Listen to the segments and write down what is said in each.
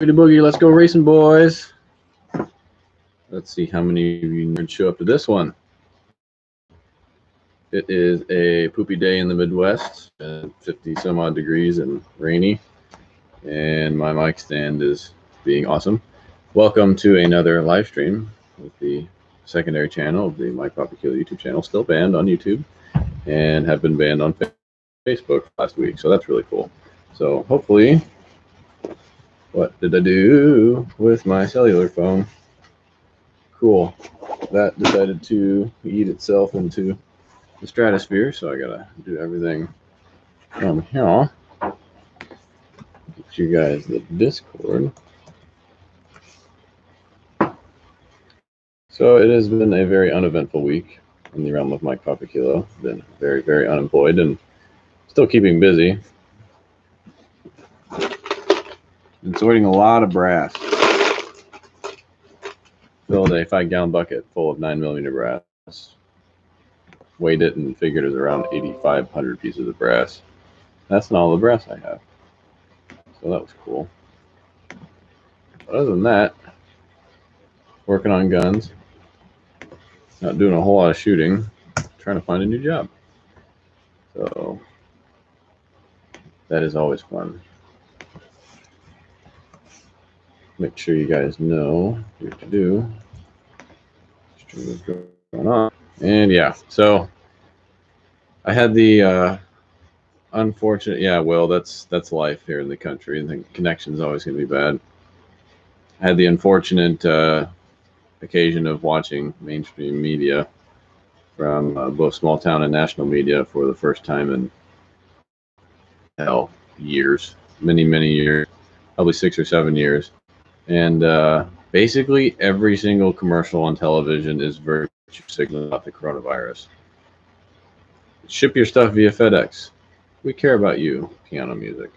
Boogie boogie, let's go racing, boys. Let's see how many of you nerds show up to this one. It is a poopy day in the Midwest, 50 some odd degrees and rainy, and my mic stand is being awesome. Welcome to another live stream with the secondary channel of the Mike Poppy Killer YouTube channel, still banned on YouTube, and have been banned on Facebook last week, so that's really cool. So hopefully, what did I do with my cellular phone? Cool. That decided to eat itself into the stratosphere, so I gotta do everything from here. Get you guys the Discord. So it has been a very uneventful week in the realm of Mike Poppy Kilo. Been very, very unemployed and still keeping busy. Been sorting a lot of brass. Filled a 5-gallon bucket full of 9mm brass. Weighed it and figured it was around 8,500 pieces of brass. That's not all the brass I have. So that was cool. But other than that, working on guns. Not doing a whole lot of shooting. Trying to find a new job. So that is always fun. Make sure you guys know what to do. What's going on? And yeah, so I had the unfortunate, yeah, well, that's life here in the country. The connection's always going to be bad. I had the unfortunate occasion of watching mainstream media from both small town and national media for the first time in years, many years, probably 6 or 7 years. And basically every single commercial on television is virtue signaling about the coronavirus. Ship your stuff via FedEx. We care about you. Piano music.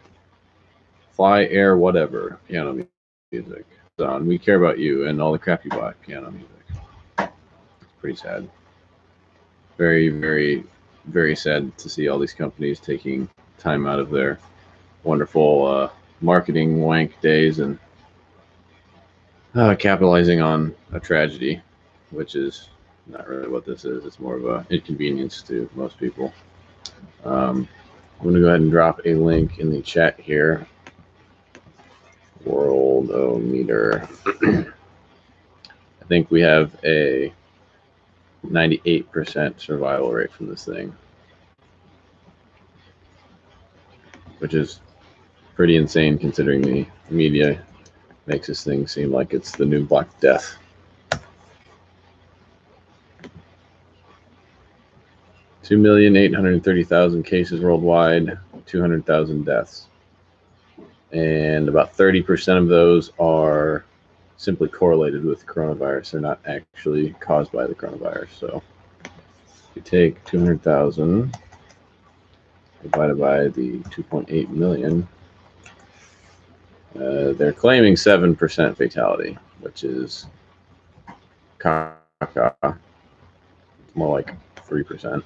Fly, air, whatever. Piano music. We care about you and all the crap you buy. Piano music. It's pretty sad. Very, very, very sad to see all these companies taking time out of their wonderful marketing wank days and capitalizing on a tragedy, which is not really what this is. It's more of an inconvenience to most people. I'm going to go ahead and drop a link in the chat here. Worldometer. I think we have a 98% survival rate from this thing, which is pretty insane considering the media makes this thing seem like it's the new Black Death. Two 2,830,000 cases worldwide, 200,000 deaths. And about 30% of those are simply correlated with coronavirus. They're not actually caused by the coronavirus. So if you take 200,000 divided by the 2.8 million, they're claiming 7% fatality, which is caca. It's more like 3%.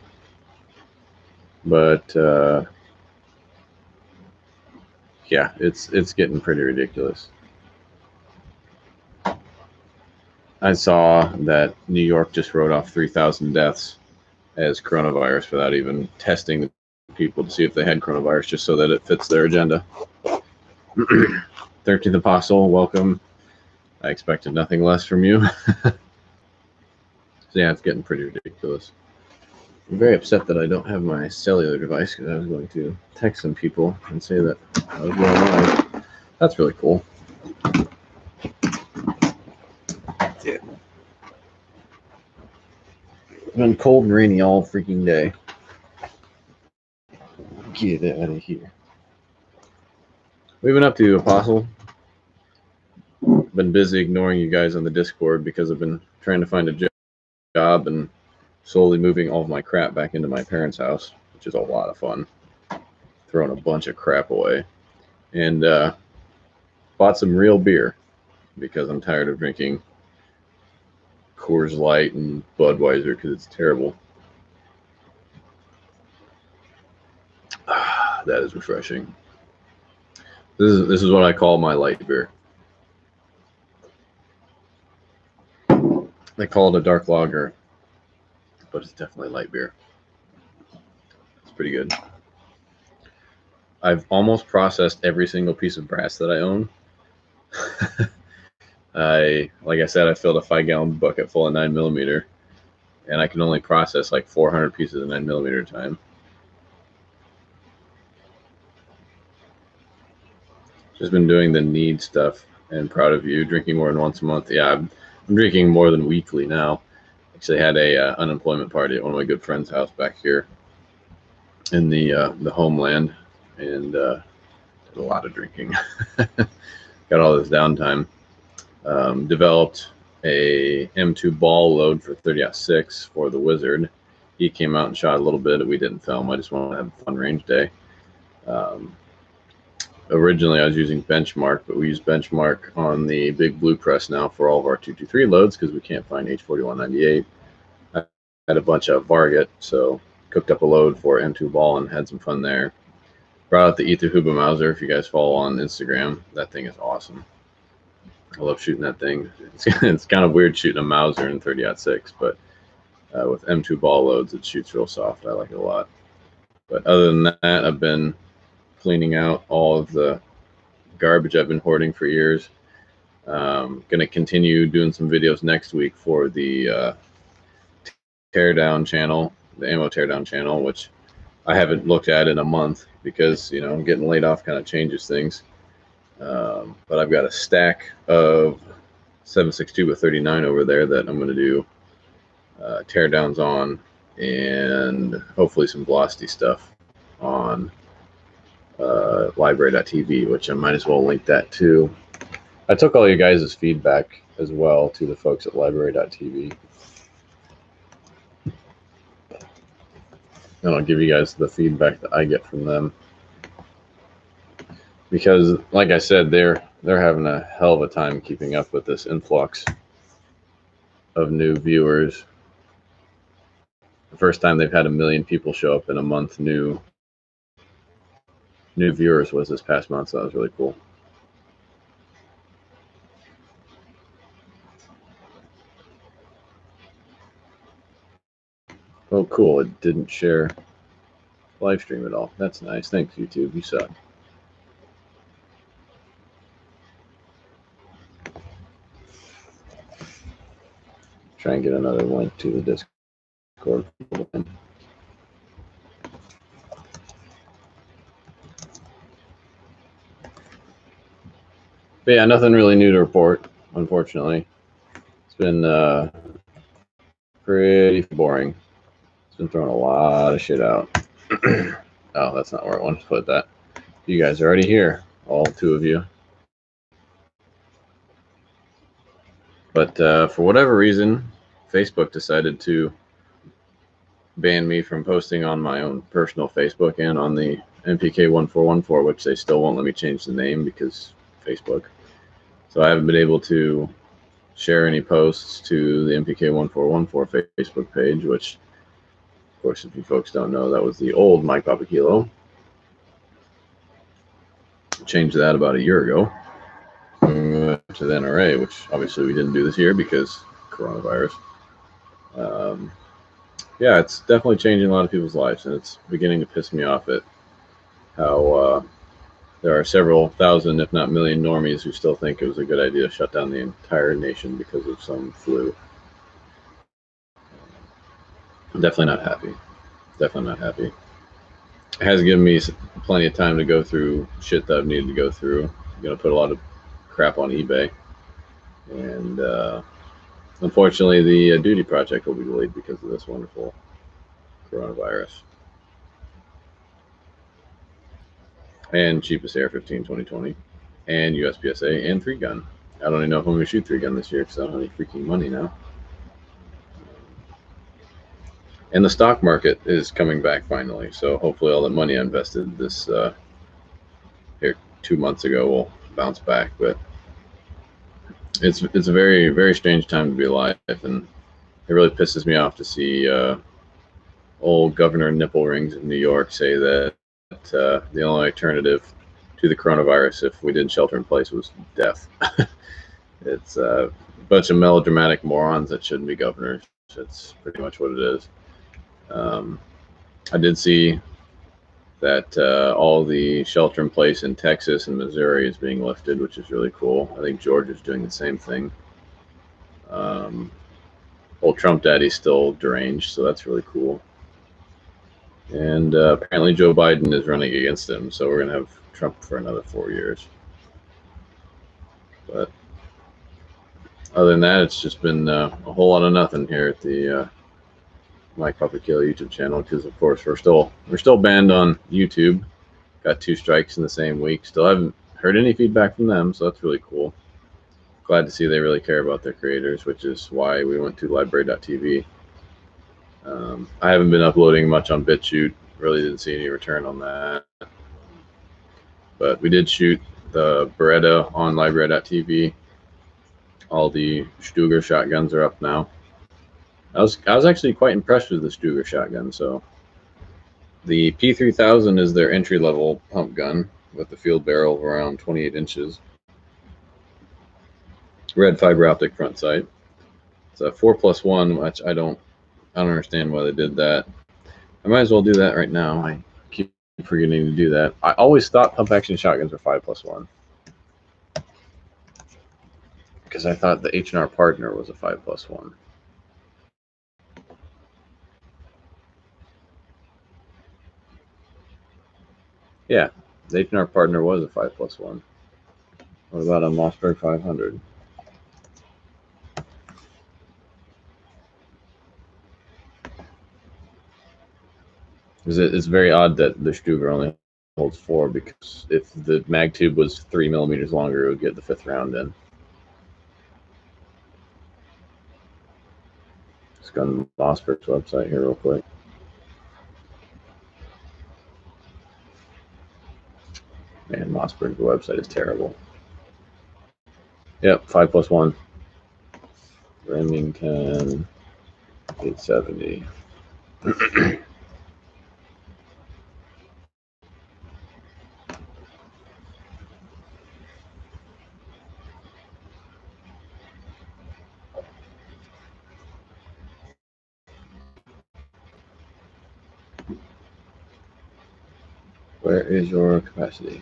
But yeah, it's getting pretty ridiculous. I saw that New York just wrote off 3,000 deaths as coronavirus without even testing the people to see if they had coronavirus, just so that it fits their agenda. 13th Apostle, welcome. I expected nothing less from you. So yeah, it's getting pretty ridiculous. I'm very upset that I don't have my cellular device because I was going to text some people and say that I was going live. That's really cool. Yeah. It's been cold and rainy all freaking day. Get it out of here. What have you been up to, Apostle? Been busy ignoring you guys on the Discord because I've been trying to find a job and slowly moving all of my crap back into my parents' house, which is a lot of fun. Throwing a bunch of crap away. And bought some real beer because I'm tired of drinking Coors Light and Budweiser because it's terrible. That is refreshing. This is what I call my light beer. They call it a dark lager, but it's definitely light beer. It's pretty good. I've almost processed every single piece of brass that I own. Like I said, I filled a 5-gallon bucket full of 9mm, and I can only process like 400 pieces of 9mm at a time. Just been doing the need stuff, and proud of you. Drinking more than once a month. Yeah, I'm drinking more than weekly now. Actually, had a unemployment party at one of my good friends' house back here in the homeland, and did a lot of drinking. Got all this downtime. Developed a M2 ball load for 30-06 for the Wizard. He came out and shot a little bit. We didn't film. I just wanted to have a fun range day. Originally, I was using Benchmark, but we use Benchmark on the big blue press now for all of our 223 loads because we can't find H4198. I had a bunch of Varget, so cooked up a load for M2 ball and had some fun there. Brought out the Ether Huba Mauser. If you guys follow on Instagram, that thing is awesome. I love shooting that thing. It's kind of weird shooting a Mauser in 30-06, but with M2 ball loads, it shoots real soft. I like it a lot. But other than that, I've been cleaning out all of the garbage I've been hoarding for years. Going to continue doing some videos next week for the teardown channel, the ammo teardown channel, which I haven't looked at in a month because, you know, getting laid off kind of changes things. But I've got a stack of 7.62 with 39 over there that I'm going to do teardowns on, and hopefully some Velocity stuff on library.tv, which I might as well link that too. I took all you guys' feedback as well to the folks at library.tv. And I'll give you guys the feedback that I get from them. Because, like I said, they're having a hell of a time keeping up with this influx of new viewers. The first time they've had 1 million people show up in a month, new viewers, was this past month, so that was really cool. Oh, cool. It didn't share live stream at all. That's nice. Thanks, YouTube. You suck. Try and get another link to the Discord. But yeah, nothing really new to report, unfortunately. It's been pretty boring. It's been throwing a lot of shit out. Oh, that's not where I wanted to put that. You guys are already here, all 2 of you. But for whatever reason, Facebook decided to ban me from posting on my own personal Facebook and on the mpk.1414, which they still won't let me change the name because Facebook. So I haven't been able to share any posts to the mpk.1414 Facebook page, which, of course, if you folks don't know, that was the old Mike Papa Kilo. Changed that about a year ago to the NRA, which obviously we didn't do this year because coronavirus. Yeah, it's definitely changing a lot of people's lives, and it's beginning to piss me off at how there are several thousand, if not million, normies who still think it was a good idea to shut down the entire nation because of some flu. I'm definitely not happy. Definitely not happy. It has given me plenty of time to go through shit that I've needed to go through. I'm going to put a lot of crap on eBay. And unfortunately, the duty project will be delayed because of this wonderful coronavirus. And cheapest AR-15 2020. And USPSA and 3-gun. I don't even know if I'm going to shoot 3-gun this year because I don't have any freaking money now. And the stock market is coming back finally. So hopefully all the money I invested this here 2 months ago will bounce back. But it's a very, very strange time to be alive, and it really pisses me off to see old Governor Nipple Rings in New York say that the only alternative to the coronavirus, if we didn't shelter in place, was death. It's bunch of melodramatic morons that shouldn't be governors. That's pretty much what it is. I did see that all the shelter in place in Texas and Missouri is being lifted, which is really cool. I think Georgia's doing the same thing. Old Trump daddy's still deranged, so that's really cool. And apparently Joe Biden is running against him, so we're going to have Trump for another 4 years. But other than that, it's just been a whole lot of nothing here at the Mike Puppet Killer YouTube channel, because of course we're still banned on YouTube. Got 2 strikes in the same week. Still haven't heard any feedback from them, so that's really cool. Glad to see they really care about their creators, which is why we went to library.tv. I haven't been uploading much on BitChute. Really didn't see any return on that. But we did shoot the Beretta on library.tv. All the Stuger shotguns are up now. I was actually quite impressed with the Stuger shotgun. So the P3000 is their entry-level pump gun with the field barrel of around 28 inches. Red fiber optic front sight. It's a 4+1, which I don't understand why they did that. I might as well do that right now. I keep forgetting to do that. I always thought pump action shotguns were 5+1 because I thought the H&R Partner was a 5+1. Yeah, the H&R Partner was a 5+1. What about a Mossberg 500? It's very odd that the Stuger only holds 4, because if the mag tube was 3 millimeters longer, it would get the 5th round in. Let's go on Mossberg's website here real quick. Man, Mossberg's website is terrible. Yep, 5+1. Remington 870. Where is your capacity?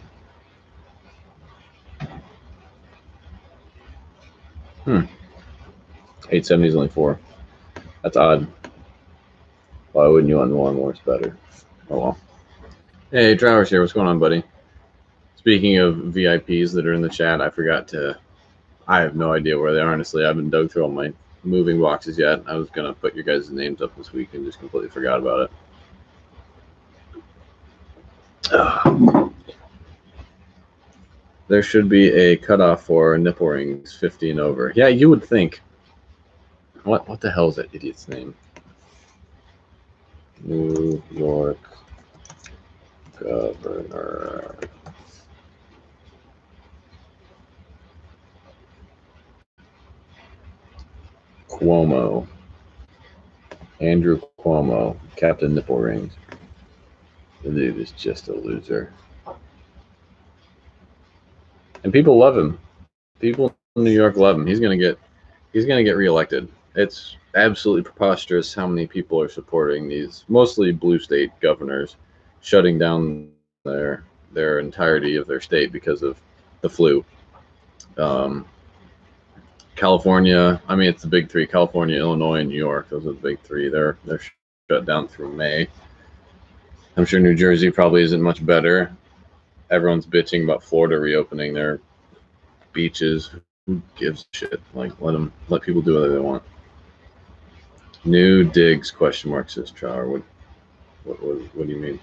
870 is only 4. That's odd. Why wouldn't you want more? It's better. Oh well. Hey, Travers here. What's going on, buddy? Speaking of VIPs that are in the chat, I have no idea where they are, honestly. I haven't dug through all my moving boxes yet. I was going to put your guys' names up this week and just completely forgot about it. There should be a cutoff for nipple rings 50 and over. Yeah, you would think. What the hell is that idiot's name? New York Governor. Cuomo. Andrew Cuomo. Captain Nipple Rings. The dude is just a loser. And people love him. People in New York love him. He's gonna get reelected. It's absolutely preposterous how many people are supporting these mostly blue state governors, shutting down their entirety of their state because of the flu. California, I mean, it's the big 3: California, Illinois, and New York. Those are the big 3. They're shut down through May. I'm sure New Jersey probably isn't much better. Everyone's bitching about Florida reopening their beaches. Who gives a shit? Like, let people do whatever they want. New digs ? Says Trower. What do you mean?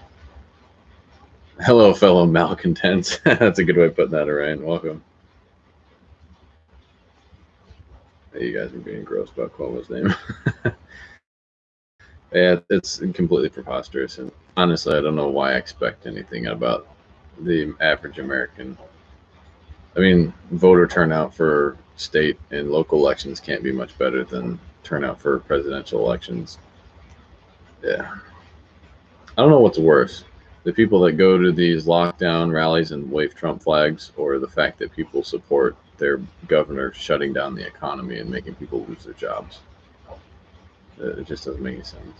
Hello, fellow malcontents. That's a good way of putting that, Orion. Welcome. Hey, you guys are being gross about Cuomo's name. Yeah, it's completely preposterous, and honestly, I don't know why I expect anything about the average American. I mean, voter turnout for state and local elections can't be much better than turnout for presidential elections. Yeah. I don't know what's worse. the people that go to these lockdown rallies and wave Trump flags, or the fact that people support their governor shutting down the economy and making people lose their jobs. It just doesn't make any sense.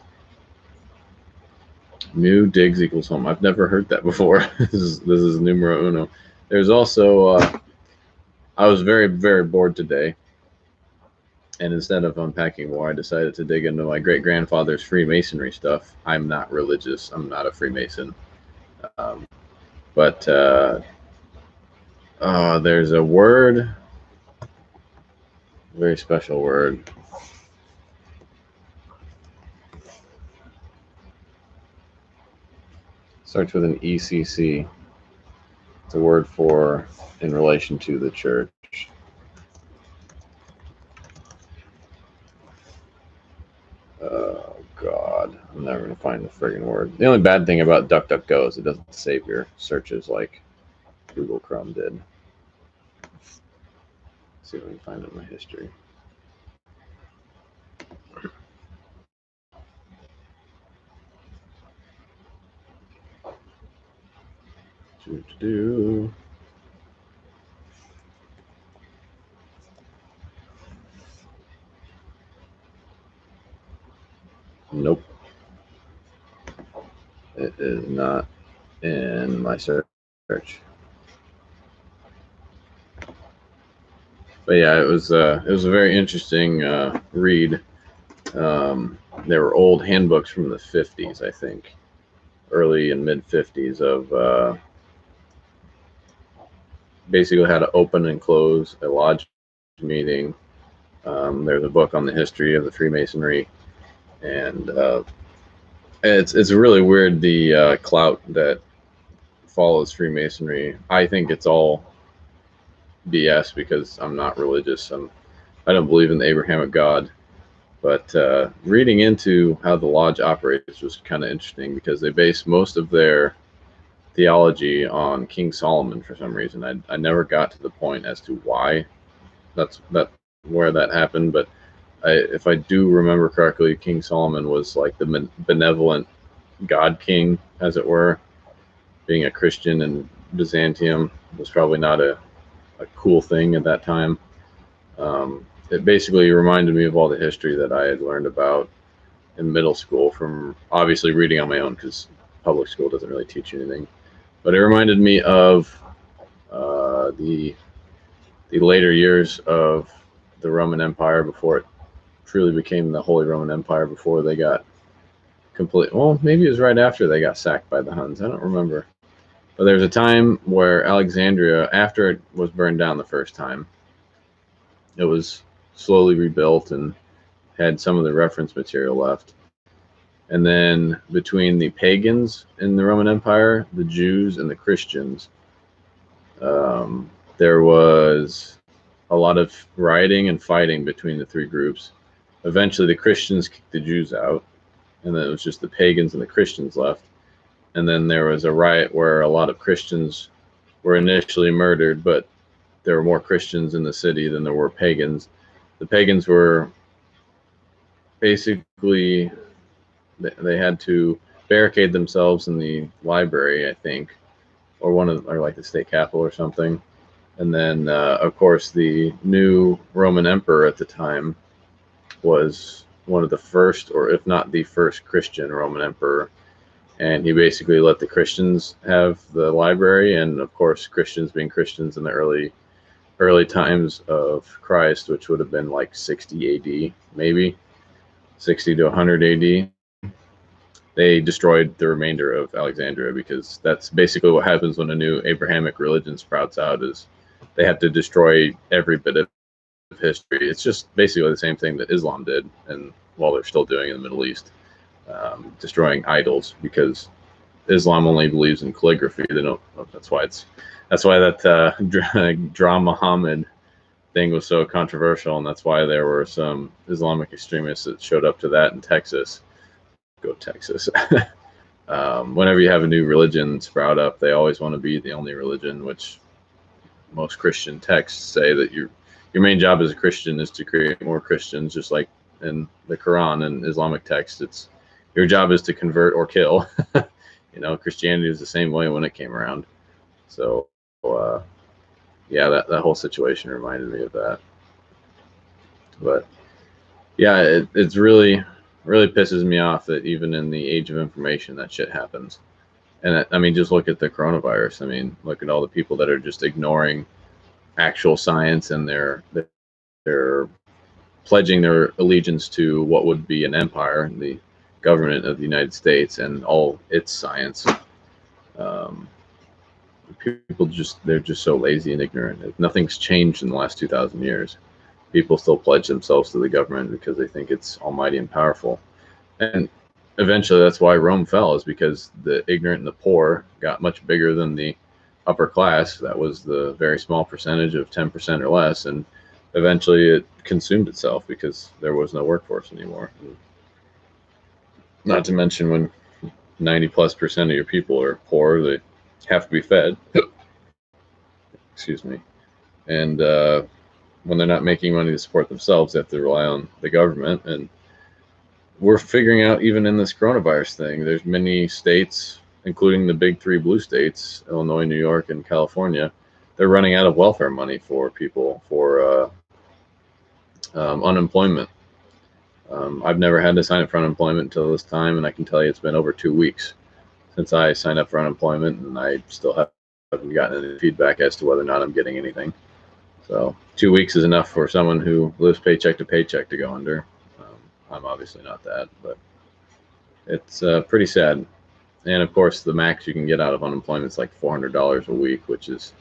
New digs equals home. I've never heard that before. This is numero uno. There's also I was very, very bored today, and instead of unpacking more, I decided to dig into my great-grandfather's Freemasonry stuff. I'm not religious. I'm not a Freemason. But there's a word, very special word. Starts with an ECC. It's a word for in relation to the church. Oh, God. I'm never going to find the friggin' word. The only bad thing about DuckDuckGo is it doesn't save your searches like Google Chrome did. Let's see if I can find it in my history. Nope. It is not in my search. But yeah, it was a very interesting read. There were old handbooks from the 50s, I think, early and mid 50s of basically how to open and close a lodge meeting. There's a book on the history of the Freemasonry, and it's really weird the clout that follows Freemasonry. I think it's all BS because I'm not religious. I don't believe in the Abrahamic God. But reading into how the lodge operates was kind of interesting because they base most of their theology on King Solomon for some reason. I never got to the point as to why that's where that happened, but if I do remember correctly, King Solomon was like the benevolent God king, as it were. Being a Christian in Byzantium was probably not a cool thing at that time. It basically reminded me of all the history that I had learned about in middle school from obviously reading on my own because public school doesn't really teach you anything. But it reminded me of the later years of the Roman Empire before it truly became the Holy Roman Empire, before they got well, maybe it was right after they got sacked by the Huns. I don't remember. But there was a time where Alexandria, after it was burned down the first time, it was slowly rebuilt and had some of the reference material left. And then between the pagans in the Roman Empire, the Jews, and the Christians, there was a lot of rioting and fighting between the three groups. Eventually, the Christians kicked the Jews out, and then it was just the pagans and the Christians left. And then there was a riot where a lot of Christians were initially murdered, but there were more Christians in the city than there were pagans. The pagans were basically, they had to barricade themselves in the library, I think, or like the state capitol or something. And then, of course, the new Roman emperor at the time was one of the first, or if not the first, Christian Roman emperor. And he basically let the Christians have the library, and of course, Christians being Christians in the early times of Christ, which would have been like 60 AD, maybe 60 to 100 AD. They destroyed the remainder of Alexandria, because that's basically what happens when a new Abrahamic religion sprouts out, is they have to destroy every bit of history. It's just basically the same thing that Islam did, and while they're still doing in the Middle East, destroying idols, because Islam only believes in calligraphy. They don't. That's why that Draw Muhammad thing was so controversial, and that's why there were some Islamic extremists that showed up to that in Texas. Go Texas. Whenever you have a new religion sprout up, they always want to be the only religion, which most Christian texts say that your main job as a Christian is to create more Christians, just like in the Quran and Islamic texts. It's your job is to convert or kill. Christianity was the same way when it came around. So, yeah, that whole situation reminded me of that. But yeah, it's really pisses me off that even in the age of information, that shit happens. And I mean, just look at the coronavirus. I mean, look at all the people that are just ignoring actual science, and they're pledging their allegiance to what would be an empire, the government of the United States, and all its science. Um, People they're just so lazy and ignorant. Nothing's changed in the last 2,000 years. People still pledge themselves to the government because they think it's almighty and powerful. And eventually that's why Rome fell, is because the ignorant and the poor got much bigger than the upper class. That was the very small percentage of 10% or less, and eventually it consumed itself because there was no workforce anymore. And not to mention, when 90+% of your people are poor, they have to be fed. Excuse me. And when they're not making money to support themselves, they have to rely on the government. And we're figuring out, even in this coronavirus thing, there's many states, including the big three blue states, Illinois, New York, and California, they're running out of welfare money for people for unemployment. I've never had to sign up for unemployment until this time, and I can tell you it's been over 2 weeks since I signed up for unemployment, and I still haven't gotten any feedback as to whether or not I'm getting anything. So 2 weeks is enough for someone who lives paycheck to paycheck to go under. I'm obviously not that, but it's pretty sad. And of course, the max you can get out of unemployment is like $400 a week, which is,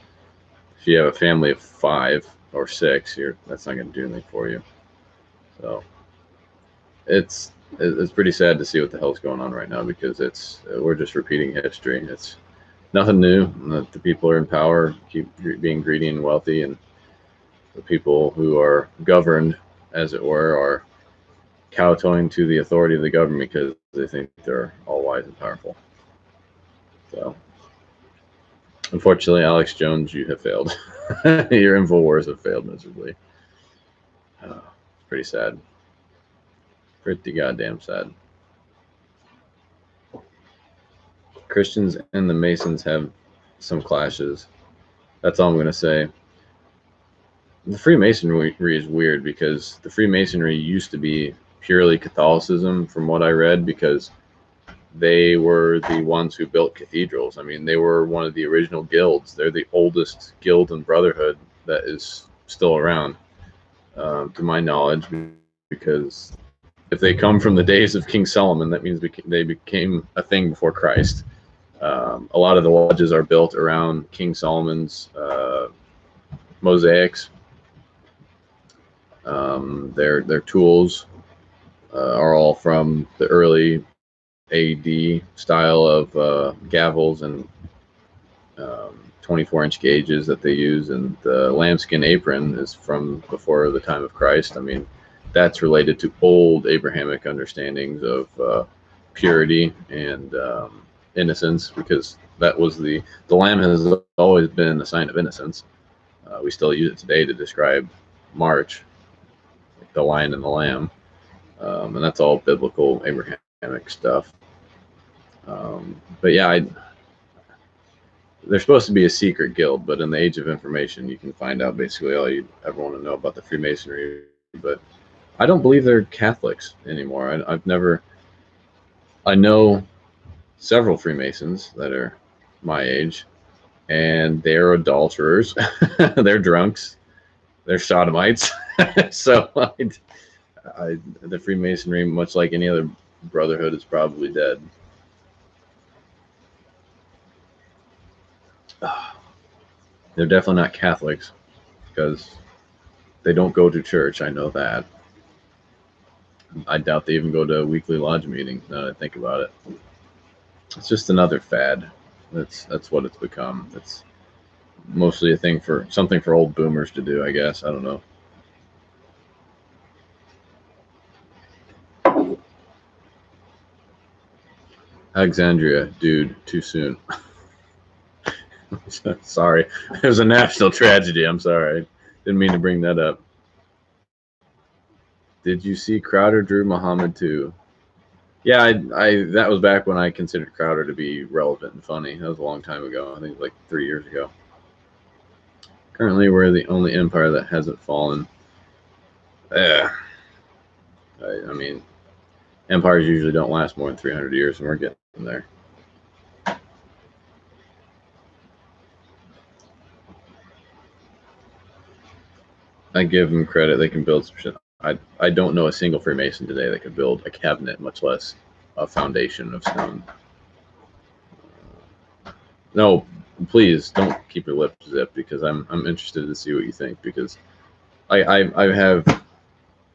if you have a family of 5 or 6, that's not going to do anything for you. So it's pretty sad to see what the hell's going on right now, because we're just repeating history. It's nothing new. The people are in power keep being greedy and wealthy, and the people who are governed, as it were, are kowtowing to the authority of the government because they think they're all wise and powerful. So, unfortunately, Alex Jones, you have failed. Your InfoWars have failed miserably. It's pretty sad. Pretty goddamn sad. Christians and the Masons have some clashes. That's all I'm going to say. The Freemasonry is weird, because the Freemasonry used to be purely Catholicism, from what I read, because they were the ones who built cathedrals. I mean, they were one of the original guilds. They're the oldest guild and brotherhood that is still around, to my knowledge, because if they come from the days of King Solomon, that means they became a thing before Christ. A lot of the lodges are built around King Solomon's mosaics. Their tools are all from the early AD style of gavels and 24-inch gauges that they use, and the lambskin apron is from before the time of Christ. I mean, that's related to old Abrahamic understandings of purity and innocence, because that was the lamb has always been a sign of innocence. We still use it today to describe March, like the lion and the lamb, and that's all biblical Abrahamic stuff. But yeah, they're supposed to be a secret guild, but in the age of information, you can find out basically all you ever want to know about the Freemasonry. But I don't believe they're Catholics anymore. I know several Freemasons that are my age, and they're adulterers, they're drunks, they're sodomites. So the Freemasonry, much like any other brotherhood, is probably dead. They're definitely not Catholics, because they don't go to church. I know that. I doubt they even go to weekly lodge meetings, now that I think about it. It's just another fad. That's what it's become. It's mostly something for old boomers to do, I guess. I don't know. Alexandria, dude, too soon. Sorry. It was a national tragedy. I'm sorry. Didn't mean to bring that up. Did you see Crowder drew Muhammad too? Yeah, that was back when I considered Crowder to be relevant and funny. That was a long time ago. I think like 3 years ago. Currently, we're the only empire that hasn't fallen. Yeah, I mean, empires usually don't last more than 300 years, and we're getting there. I give them credit; they can build some shit. I don't know a single Freemason today that could build a cabinet, much less a foundation of stone. No, please don't keep your lips zipped, because I'm interested to see what you think, because I have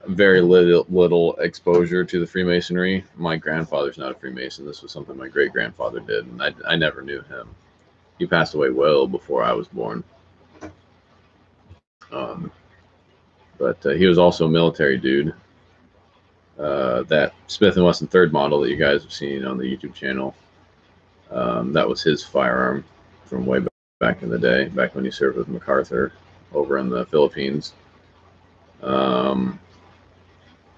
very little exposure to the Freemasonry. My grandfather's not a Freemason. This was something my great grandfather did, and I never knew him. He passed away well before I was born. But he was also a military dude. That Smith & Wesson third model that you guys have seen on the YouTube channel, that was his firearm from way back in the day, back when he served with MacArthur over in the Philippines. And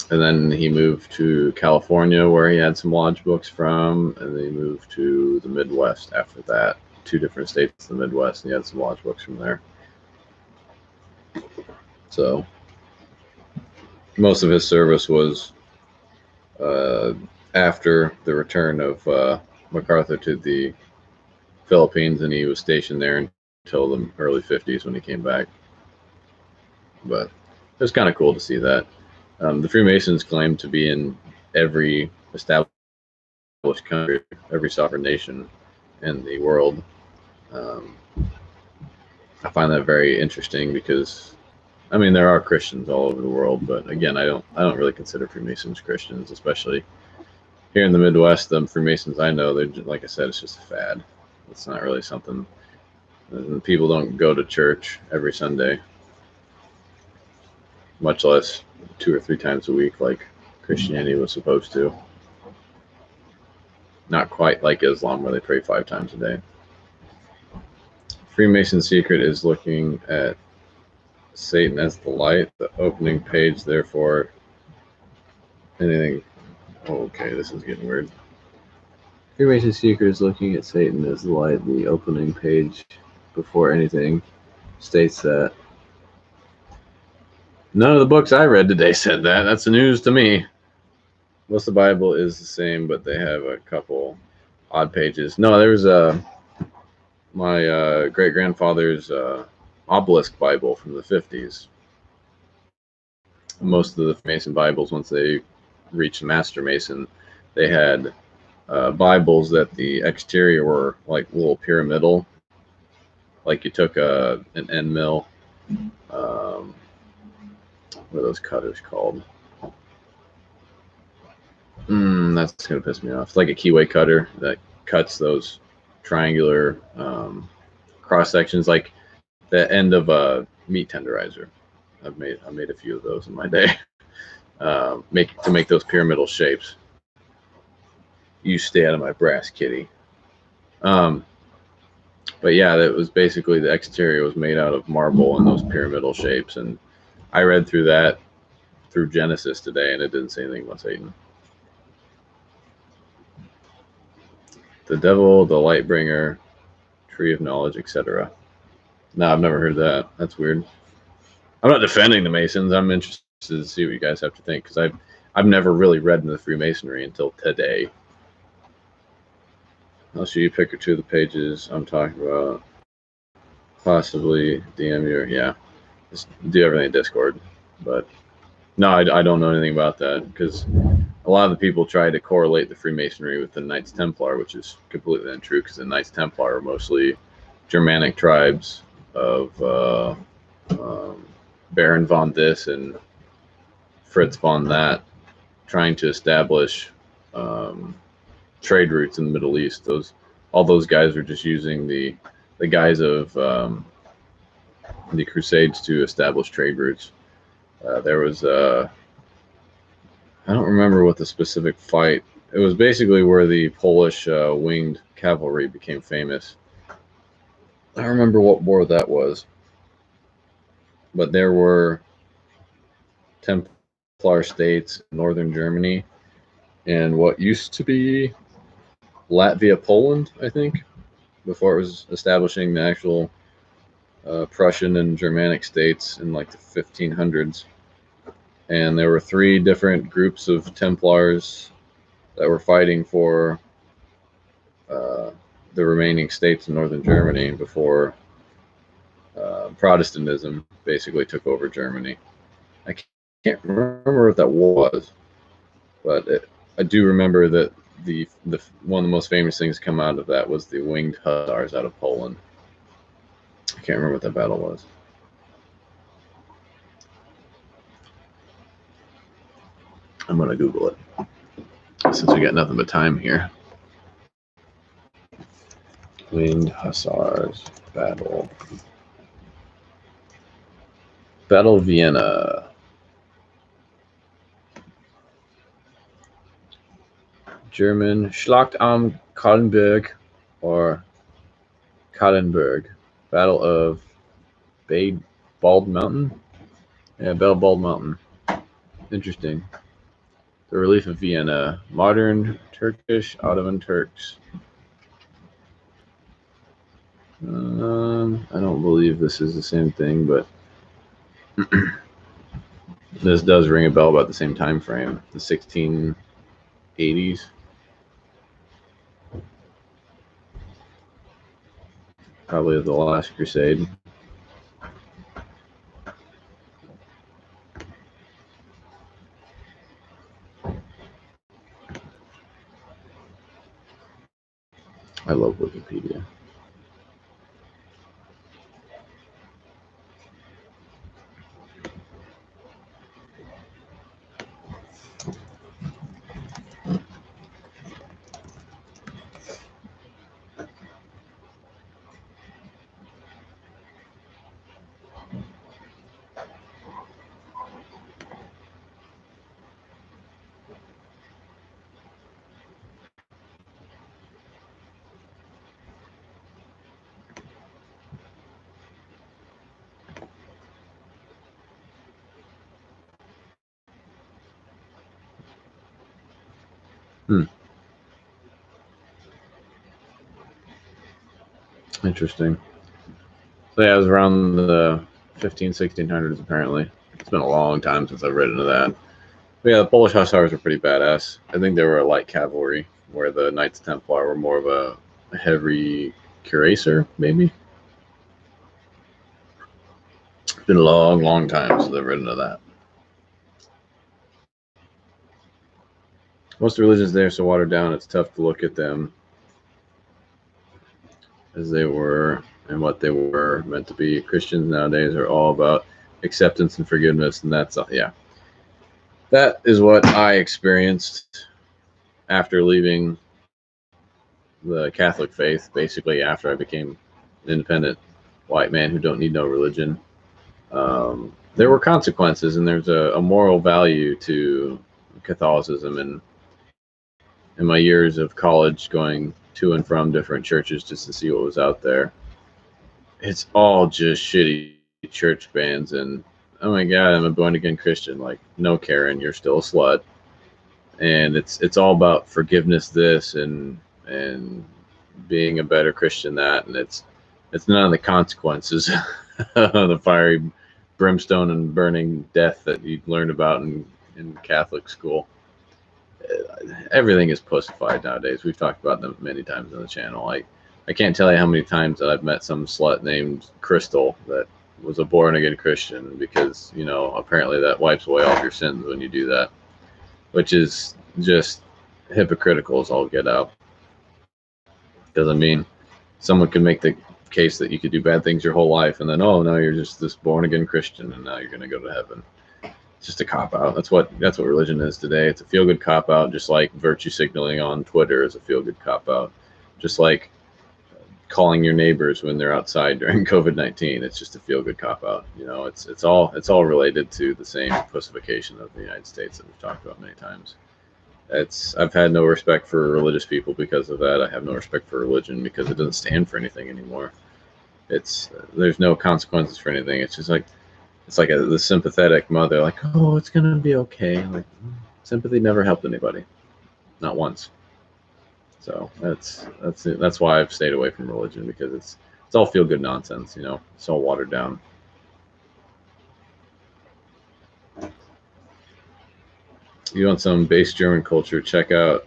then he moved to California, where he had some lodge books from, and then he moved to the Midwest after that, 2 different states in the Midwest, and he had some lodge books from there. So most of his service was after the return of MacArthur to the Philippines, and he was stationed there until the early 50s when he came back. But it was kind of cool to see that. The Freemasons claim to be in every established country, every sovereign nation in the world. I find that very interesting because, I mean, there are Christians all over the world, but again, I don't really consider Freemasons Christians, especially here in the Midwest. The Freemasons I know, they're just, like I said, it's just a fad. It's not really something. And people don't go to church every Sunday, much less 2 or 3 times a week like Christianity was supposed to. Not quite like Islam, where they pray 5 times a day. Freemason secret is looking at Satan as the light. The opening page, therefore, anything. Oh, okay, this is getting weird. Freemason secret is looking at Satan as the light. The opening page, before anything, states that. None of the books I read today said that. That's the news to me. Most of the Bible is the same, but they have a couple odd pages. No, there was my great grandfather's obelisk Bible from the 50s. Most of the Mason Bibles, once they reached Master Mason, they had Bibles that the exterior were like a little pyramidal. Like you took an end mill. What are those cutters called? That's going to piss me off. It's like a keyway cutter that cuts those triangular cross sections, like the end of a meat tenderizer. I made a few of those in my day. To make those pyramidal shapes. You stay out of my brass, kitty. But yeah, that was basically, the exterior was made out of marble and those pyramidal shapes. And I read through that through Genesis today, and it didn't say anything about Satan. The devil, the light bringer, tree of knowledge, etc. No, I've never heard that. That's weird. I'm not defending the Masons. I'm interested to see what you guys have to think, because I've never really read into the Freemasonry until today. I'll show you a pick or 2 of the pages I'm talking about. Possibly DM your, yeah. Just do everything in Discord. But no, I don't know anything about that, because a lot of the people try to correlate the Freemasonry with the Knights Templar, which is completely untrue, because the Knights Templar are mostly Germanic tribes of Baron von this and Fritz von that, trying to establish trade routes in the Middle East. All those guys were just using the guise of the Crusades to establish trade routes. There was I don't remember what the specific fight. It was basically where the Polish winged cavalry became famous. I don't remember what war that was, but there were Templar states in northern Germany, and what used to be Latvia, Poland, I think, before it was establishing the actual Prussian and Germanic states in like the 1500s. And there were three different groups of Templars that were fighting for the remaining states in northern Germany before Protestantism basically took over Germany. I can't remember what that was, but I do remember that the one of the most famous things to come out of that was the winged hussars out of Poland. I can't remember what that battle was. I'm gonna Google it since we got nothing but time here. Winged hussars battle. Battle of Vienna. German Schlacht am Kahlenberg or Kahlenberg. Battle of Bald Mountain. Yeah, Battle of Bald Mountain. Interesting. The Relief of Vienna. Modern Turkish Ottoman Turks. I don't believe this is the same thing, but this does ring a bell about the same time frame, the 1680s. Probably the last crusade. I love Wikipedia. Interesting. So yeah, it was around the 1600s apparently. It's been a long time since I've read into that. But yeah, the Polish Hussars were pretty badass. I think they were a light cavalry, where the Knights Templar were more of a heavy cuirassier, maybe. It's been a long, long time since I've read into that. Most of the religions there are so watered down, it's tough to look at them as they were and what they were meant to be. Christians nowadays are all about acceptance and forgiveness, and that's yeah. That is what I experienced after leaving the Catholic faith, basically after I became an independent white man who don't need no religion. There were consequences, and there's a moral value to Catholicism. And in my years of college, going to and from different churches just to see what was out there, it's all just shitty church bands and, oh my God, I'm a born again Christian. Like, no, Karen, you're still a slut. And it's all about forgiveness, this and being a better Christian, that, and it's none of the consequences of the fiery brimstone and burning death that you learned about in Catholic school. Everything is pussified nowadays. We've talked about them many times on the channel. I can't tell you how many times that I've met some slut named Crystal that was a born again Christian, because, you know, apparently that wipes away all your sins when you do that, which is just hypocritical as all get out. Because, I mean, someone could make the case that you could do bad things your whole life, and then, oh, no, you're just this born again Christian, and now you're going to go to heaven. It's just a cop out. That's what religion is today. It's a feel good cop out, just like virtue signaling on Twitter is a feel good cop out, just like calling your neighbors when they're outside during COVID-19. It's just a feel good cop out. You know, it's all related to the same pussification of the United States that we've talked about many times. I've had no respect for religious people because of that. I have no respect for religion because it doesn't stand for anything anymore. There's no consequences for anything. It's just like, it's like the sympathetic mother, like, oh, it's gonna be okay. Like, sympathy never helped anybody. not once. So that's why I've stayed away from religion, because it's all feel good nonsense. It's all watered down. You want some base German culture? Check out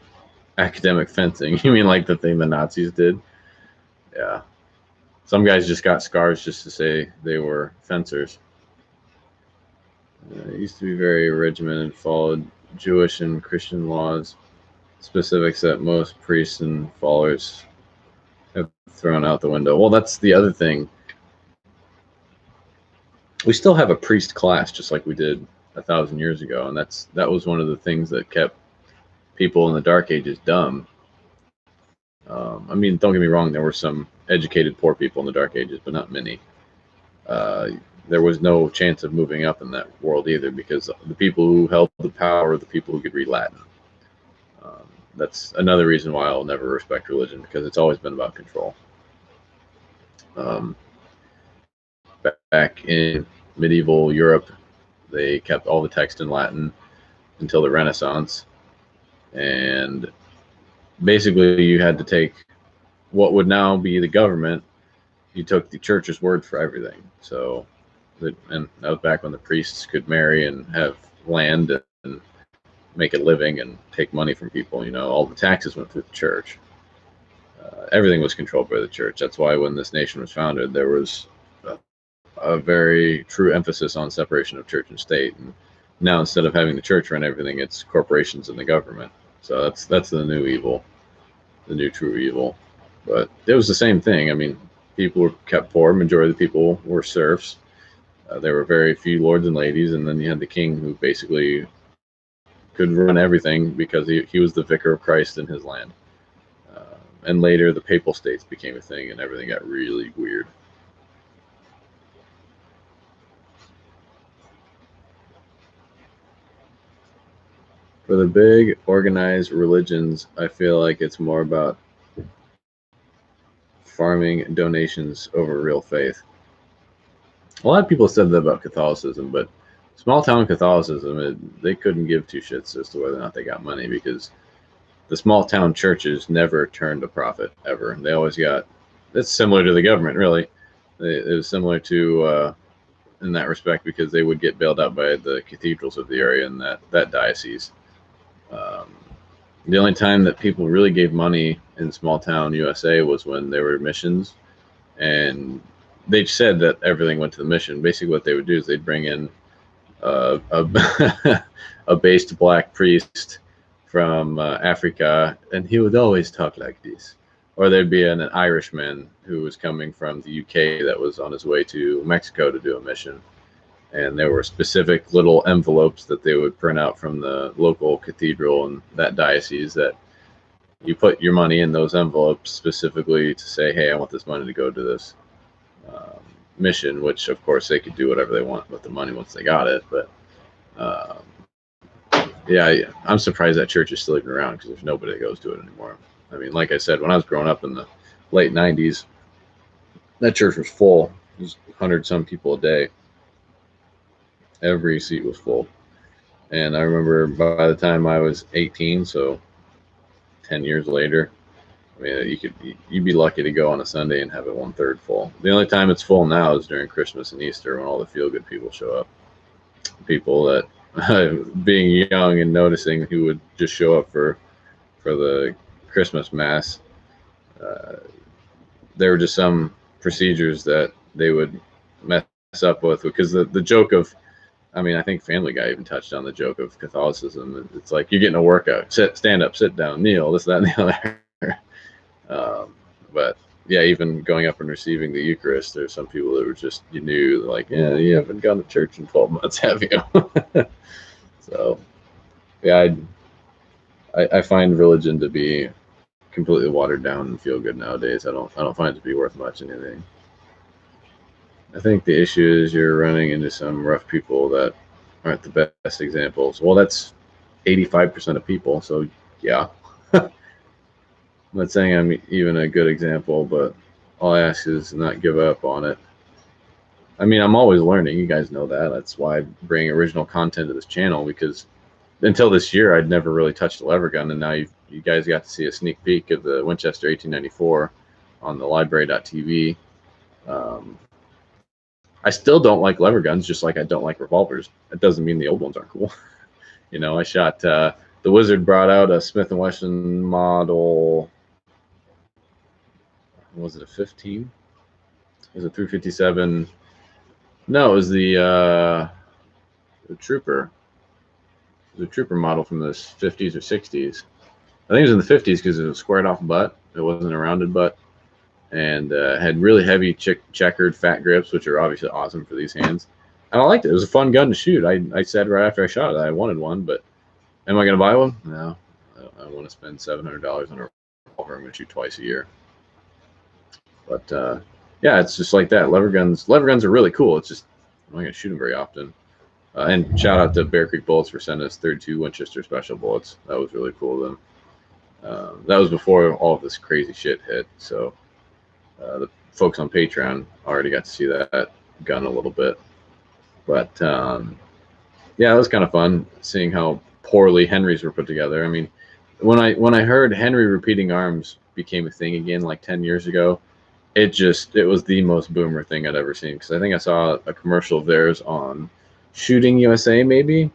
academic fencing. You mean like the thing the Nazis did? Yeah. Some guys just got scars just to say they were fencers. It used to be very regimented, followed Jewish and Christian laws, specifics that most priests and followers have thrown out the window. Well, that's the other thing. We still have a priest class, just like we did 1,000 years ago, and that was one of the things that kept people in the Dark Ages dumb. I mean, don't get me wrong, there were some educated poor people in the Dark Ages, but not many. There was no chance of moving up in that world either, because the people who held the power were the people who could read Latin. That's another reason why I'll never respect religion, because it's always been about control. Back in medieval Europe, they kept all the text in Latin until the Renaissance, and basically you had to take what would now be the government. You took the church's word for everything. So, and that was back when the priests could marry and have land and make a living and take money from people. All the taxes went through the church. Everything was controlled by the church. That's why when this nation was founded, there was a very true emphasis on separation of church and state. And now, instead of having the church run everything, it's corporations and the government. So that's the new evil, the new true evil. But it was the same thing. I mean, people were kept poor. Majority of the people were serfs. There were very few lords and ladies, and then you had the king, who basically could run everything because he was the vicar of Christ in his land. And later, the papal states became a thing, and everything got really weird. For the big organized religions, I feel like it's more about farming donations over real faith. A lot of people said that about Catholicism, but small town Catholicism, they couldn't give two shits as to whether or not they got money, because the small town churches never turned a profit ever. They always got. It's similar to the government, really. It was similar to in that respect, because they would get bailed out by the cathedrals of the area in that diocese. The only time that people really gave money in small town USA was when there were missions, and they said that everything went to the mission. Basically, what they would do is they'd bring in a a based black priest from Africa, and he would always talk like this. Or there'd be an Irishman who was coming from the UK that was on his way to Mexico to do a mission. And there were specific little envelopes that they would print out from the local cathedral in that diocese, that you put your money in those envelopes specifically to say, hey, I want this money to go to this mission, which of course they could do whatever they want with the money once they got it. But yeah, I'm surprised that church is still even around, because there's nobody that goes to it anymore. I mean, like I said, when I was growing up in the late 90s, that church was full. It was 100-some people a day. Every seat was full. And I remember by the time I was 18, so 10 years later, I mean, you'd be lucky to go on a Sunday and have it 1/3 full. The only time it's full now is during Christmas and Easter, when all the feel-good people show up. People that, being young and noticing who would just show up for the Christmas Mass, there were just some procedures that they would mess up with, because the joke of, I mean, I think Family Guy even touched on the joke of Catholicism. It's like, you're getting a workout. Stand up, sit down, kneel, this, that, and the other. But yeah, even going up and receiving the Eucharist, there's some people that were just, you knew, like, yeah, you haven't gone to church in 12 months, have you? So, yeah, I find religion to be completely watered down and feel good nowadays. I don't find it to be worth much anything. I think the issue is you're running into some rough people that aren't the best examples. Well, that's 85% of people, so yeah. I'm not saying I'm even a good example, but all I ask is not give up on it. I mean, I'm always learning. You guys know that. That's why I bring original content to this channel, because until this year, I'd never really touched a lever gun, and now you guys got to see a sneak peek of the Winchester 1894 on the library.tv. I still don't like lever guns, just like I don't like revolvers. That doesn't mean the old ones aren't cool. I shot the Wizard brought out a Smith & Wesson model. Was it a 15? Was it 357? No, it was the Trooper. It was a Trooper model from the 50s or 60s. I think it was in the 50s because it was a squared off butt. It wasn't a rounded butt. And had really heavy checkered fat grips, which are obviously awesome for these hands. And I liked it. It was a fun gun to shoot. I said right after I shot it I wanted one, but am I going to buy one? No. I want to spend $700 on a revolver. I'm going to shoot twice a year. But yeah, it's just like that. Lever guns are really cool. It's just I'm not going to shoot them very often. And shout out to Bear Creek Bullets for sending us 32 Winchester special bullets. That was really cool of them. That was before all of this crazy shit hit. So the folks on Patreon already got to see that gun a little bit. But yeah, it was kind of fun seeing how poorly Henrys were put together. I mean, when I heard Henry repeating arms became a thing again like 10 years ago, it was the most boomer thing I'd ever seen. Because I think I saw a commercial of theirs on Shooting USA, maybe.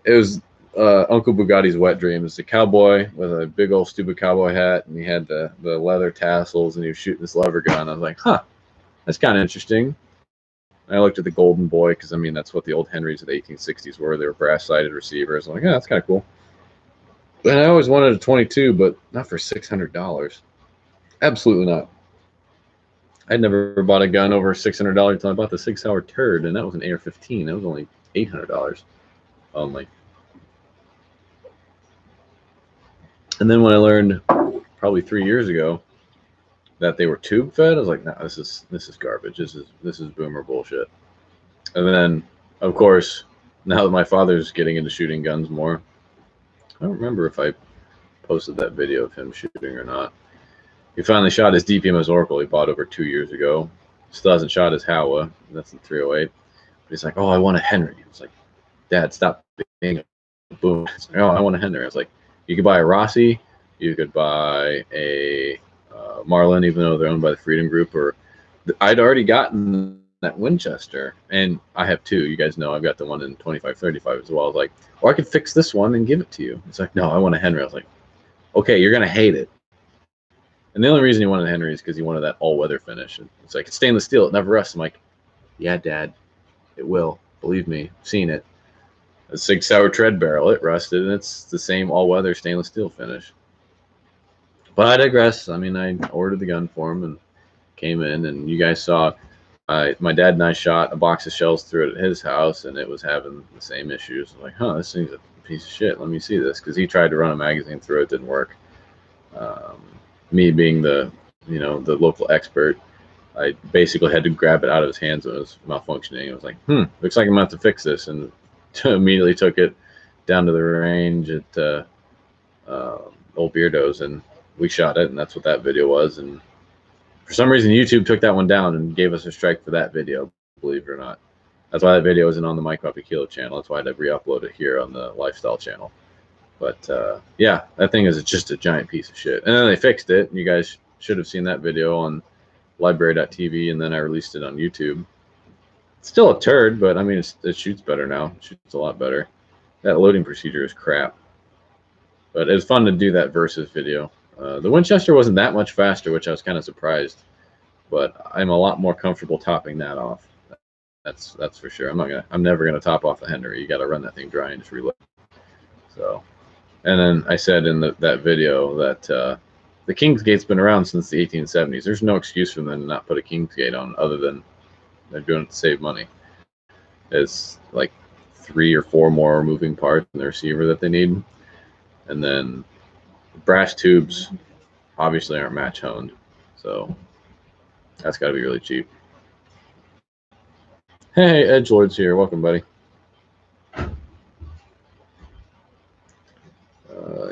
It was Uncle Bugatti's wet dream. It was a cowboy with a big old stupid cowboy hat, and he had the leather tassels, and he was shooting this lever gun. I was like, huh, that's kind of interesting. I looked at the Golden Boy because, I mean, that's what the old Henrys of the 1860s were. They were brass-sided receivers. I'm like, yeah, that's kind of cool. And I always wanted a 22, but not for $600. Absolutely not. I'd never bought a gun over $600 until I bought the Sig Sauer Turd, and that was an AR-15. That was only $800 only. And then when I learned probably 3 years ago that they were tube fed, I was like, no, this is garbage. This is boomer bullshit. And then, of course, now that my father's getting into shooting guns more, I don't remember if I posted that video of him shooting or not. He finally shot his DPMS Oracle he bought over 2 years ago. Still hasn't shot his Howa. That's the 308. But he's like, oh, I want a Henry. I was like, Dad, stop being a boom. He's like, oh, I want a Henry. I was like, you could buy a Rossi. You could buy a Marlin, even though they're owned by the Freedom Group. Or I'd already gotten that Winchester, and I have two. You guys know I've got the one in 25-35 as well. I was like, or I could fix this one and give it to you. It's like, no, I want a Henry. I was like, okay, you're gonna hate it. And the only reason he wanted a Henry is because he wanted that all-weather finish. It's like, it's stainless steel. It never rusts. I'm like, yeah, Dad, it will. Believe me, I've seen it. A Sig Sauer tread barrel, it rusted, and it's the same all-weather stainless steel finish. But I digress. I mean, I ordered the gun for him and came in, and you guys saw my dad and I shot a box of shells through it at his house, and it was having the same issues. I'm like, huh, this thing's a piece of shit. Let me see this. Because he tried to run a magazine through it. Didn't work. Me being the local expert, I basically had to grab it out of his hands when it was malfunctioning. I was like, looks like I'm going to have to fix this. And immediately took it down to the range at Old Beardo's, and we shot it, and that's what that video was. And for some reason, YouTube took that one down and gave us a strike for that video, believe it or not. That's why that video isn't on the Mike Puppy Kilo channel. That's why I had to re-upload it here on the Lifestyle channel. But yeah, that thing is just a giant piece of shit. And then they fixed it. You guys should have seen that video on library.tv, and then I released it on YouTube. It's still a turd, but I mean, it shoots better now. It shoots a lot better. That loading procedure is crap. But it was fun to do that versus video. The Winchester wasn't that much faster, which I was kind of surprised. But I'm a lot more comfortable topping that off. That's for sure. I'm never gonna top off the Henry. You got to run that thing dry and just reload. So, and then I said in that video that the Kingsgate's been around since the 1870s. There's no excuse for them to not put a Kingsgate on, other than they're doing it to save money. It's like 3 or 4 more moving parts in the receiver that they need, and then brass tubes obviously aren't match honed, so that's got to be really cheap. Hey, Edgelord's here. Welcome, buddy.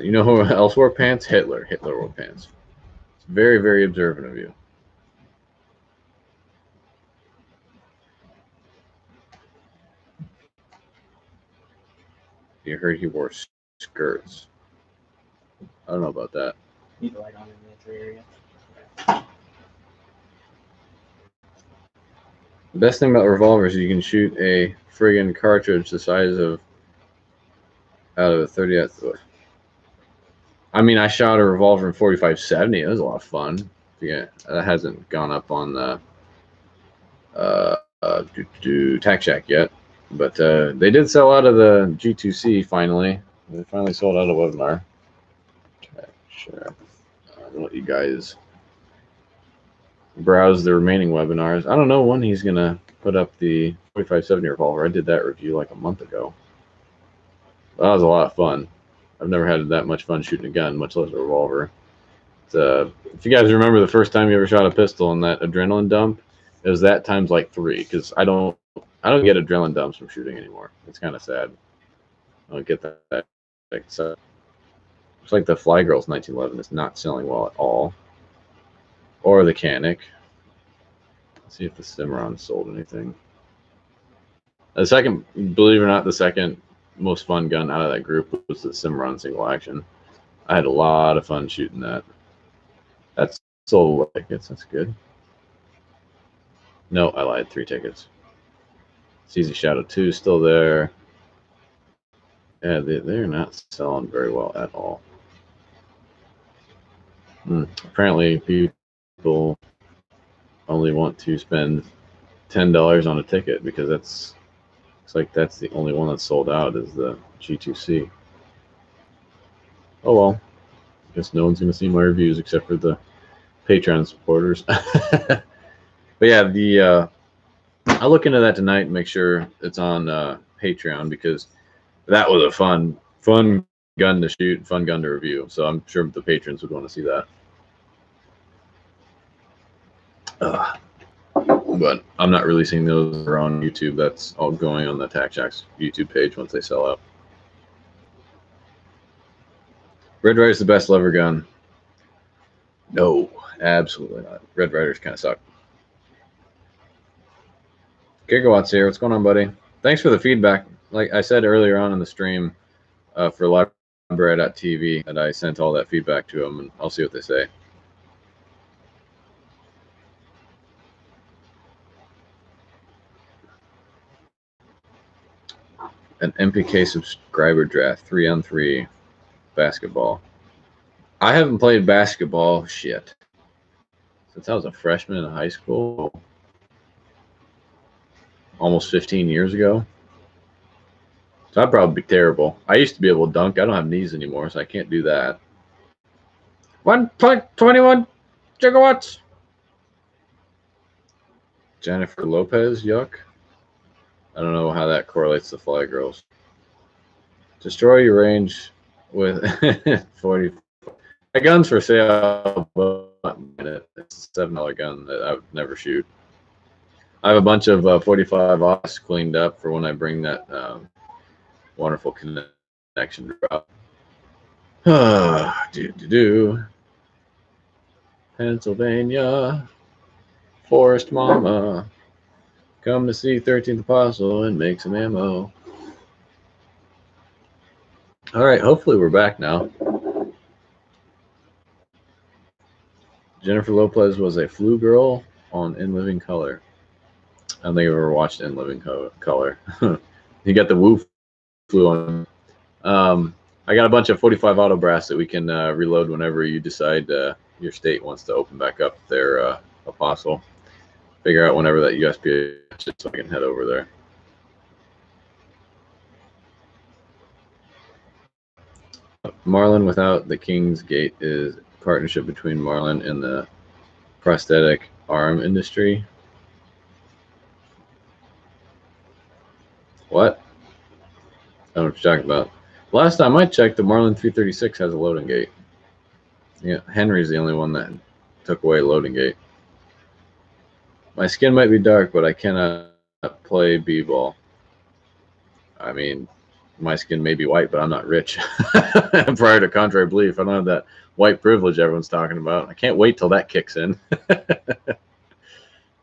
You know who else wore pants? Hitler. Hitler wore pants. It's very, very observant of you. You heard he wore skirts. I don't know about that. Need the light on in the entry area. The best thing about revolvers is you can shoot a friggin' cartridge the size of out of a 30. I mean, I shot a revolver in 45-70. It was a lot of fun. Yeah, that hasn't gone up on the Tac Shack yet, but they did sell out of the G2C finally. They finally sold out of webinar. Tac Shack. I'll let you guys browse the remaining webinars. I don't know when he's gonna put up the 45-70 revolver. I did that review like a month ago. That was a lot of fun. I've never had that much fun shooting a gun, much less a revolver. If you guys remember the first time you ever shot a pistol in that adrenaline dump, it was that times like 3, because I don't get adrenaline dumps from shooting anymore. It's kind of sad. I don't get that. So it's like the Fly Girls 1911 is not selling well at all, or the Canic. Let's see if the Cimarron sold anything. The second, believe it or not, the second most fun gun out of that group was the Cimarron single action. I had a lot of fun shooting that. That's sold tickets. That's good. No, I lied. 3 tickets. CZ Shadow 2 is still there. Yeah, they're not selling very well at all. Apparently, people only want to spend $10 on a ticket because it's like that's the only one that's sold out is the G2C. Oh well, guess no one's gonna see my reviews except for the Patreon supporters. But yeah, I'll look into that tonight and make sure it's on Patreon, because that was a fun gun to shoot, fun gun to review. So I'm sure the patrons would want to see that. But I'm not releasing those on YouTube. That's all going on the Tac Shack's YouTube page once they sell out. Red Ryder's the best lever gun. No, absolutely not. Red Riders kind of suck. Gigawatts here. What's going on, buddy? Thanks for the feedback. Like I said earlier on in the stream for library.tv, that I sent all that feedback to them, and I'll see what they say. An mpk subscriber draft, 3-on-3 basketball. I haven't played basketball shit since I was a freshman in high school, almost 15 years ago. So I'd probably be terrible. I used to be able to dunk. I don't have knees anymore, so I can't do that. 1.21 gigawatts. Jennifer Lopez, yuck. I don't know how that correlates to Fly Girls. Destroy your range with 40. My gun's for sale, but it's a $7 gun that I would never shoot. I have a bunch of 45 Aux cleaned up for when I bring that wonderful connection drop. Pennsylvania, Forest Mama, come to see 13th Apostle and make some ammo. All right, hopefully we're back now. Jennifer Lopez was a flu girl on In Living Color. I don't think I've ever watched In Living Color. You got the Woo flu on. I got a bunch of 45 auto brass that we can reload whenever you decide your state wants to open back up their Apostle. Figure out whenever that USP is so I can head over there. Marlin without the King's Gate is a partnership between Marlin and the prosthetic arm industry. What? I don't know what you're talking about. Last time I checked, the Marlin 336 has a loading gate. Yeah, Henry's the only one that took away loading gate. My skin might be dark, but I cannot play b-ball. I mean, my skin may be white, but I'm not rich. Prior to contrary belief, I don't have that white privilege everyone's talking about. I can't wait till that kicks in.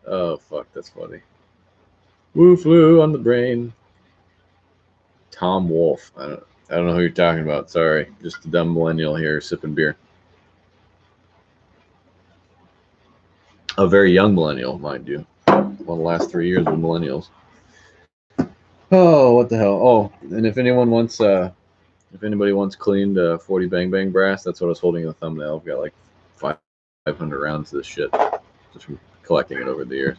Oh, fuck, that's funny. Woo flew on the brain. Tom Wolfe. I don't know who you're talking about. Sorry. Just a dumb millennial here sipping beer. A very young millennial, mind you. One of the last 3 years of millennials. Oh, what the hell? Oh, and if anybody wants cleaned 40 Bang Bang brass, that's what I was holding in the thumbnail. I've got like 500 rounds of this shit just from collecting it over the years.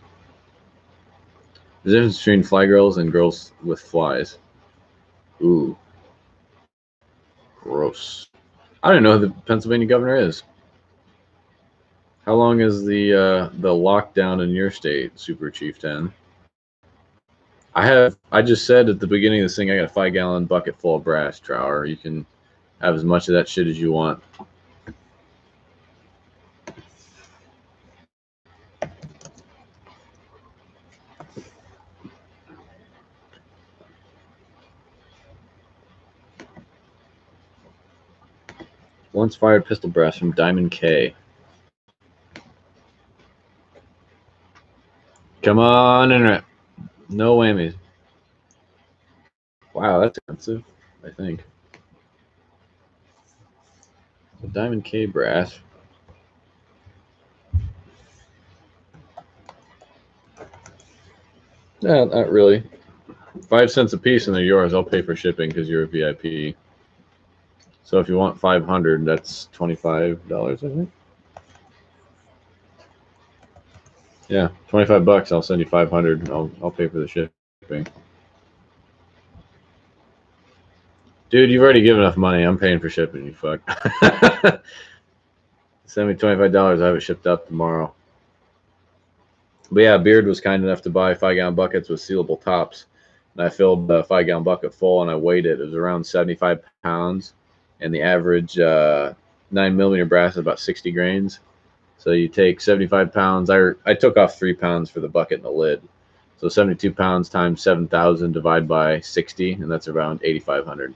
The difference between fly girls and girls with flies. Ooh. Gross. I don't know who the Pennsylvania governor is. How long is the lockdown in your state, Super Chief 10? I just said at the beginning of this thing I got a 5-gallon bucket full of brass, Trower. You can have as much of that shit as you want. Once fired pistol brass from Diamond K. Come on, internet. No whammies. Wow, that's expensive, I think. So Diamond K brass. Yeah, not really. 5 cents a piece and they're yours. I'll pay for shipping because you're a VIP. So if you want 500, that's $25, I think. Yeah, 25 bucks. I'll send you 500. I'll pay for the shipping. Dude, you've already given enough money. I'm paying for shipping, you fuck. Send me $25. I have it shipped up tomorrow. But yeah, Beard was kind enough to buy 5-gallon buckets with sealable tops. And I filled the 5-gallon bucket full and I weighed it. It was around 75 pounds. And the average 9mm brass is about 60 grains. So you take 75 pounds. I took off 3 pounds for the bucket and the lid. So 72 pounds times 7,000 divided by 60, and that's around 8,500.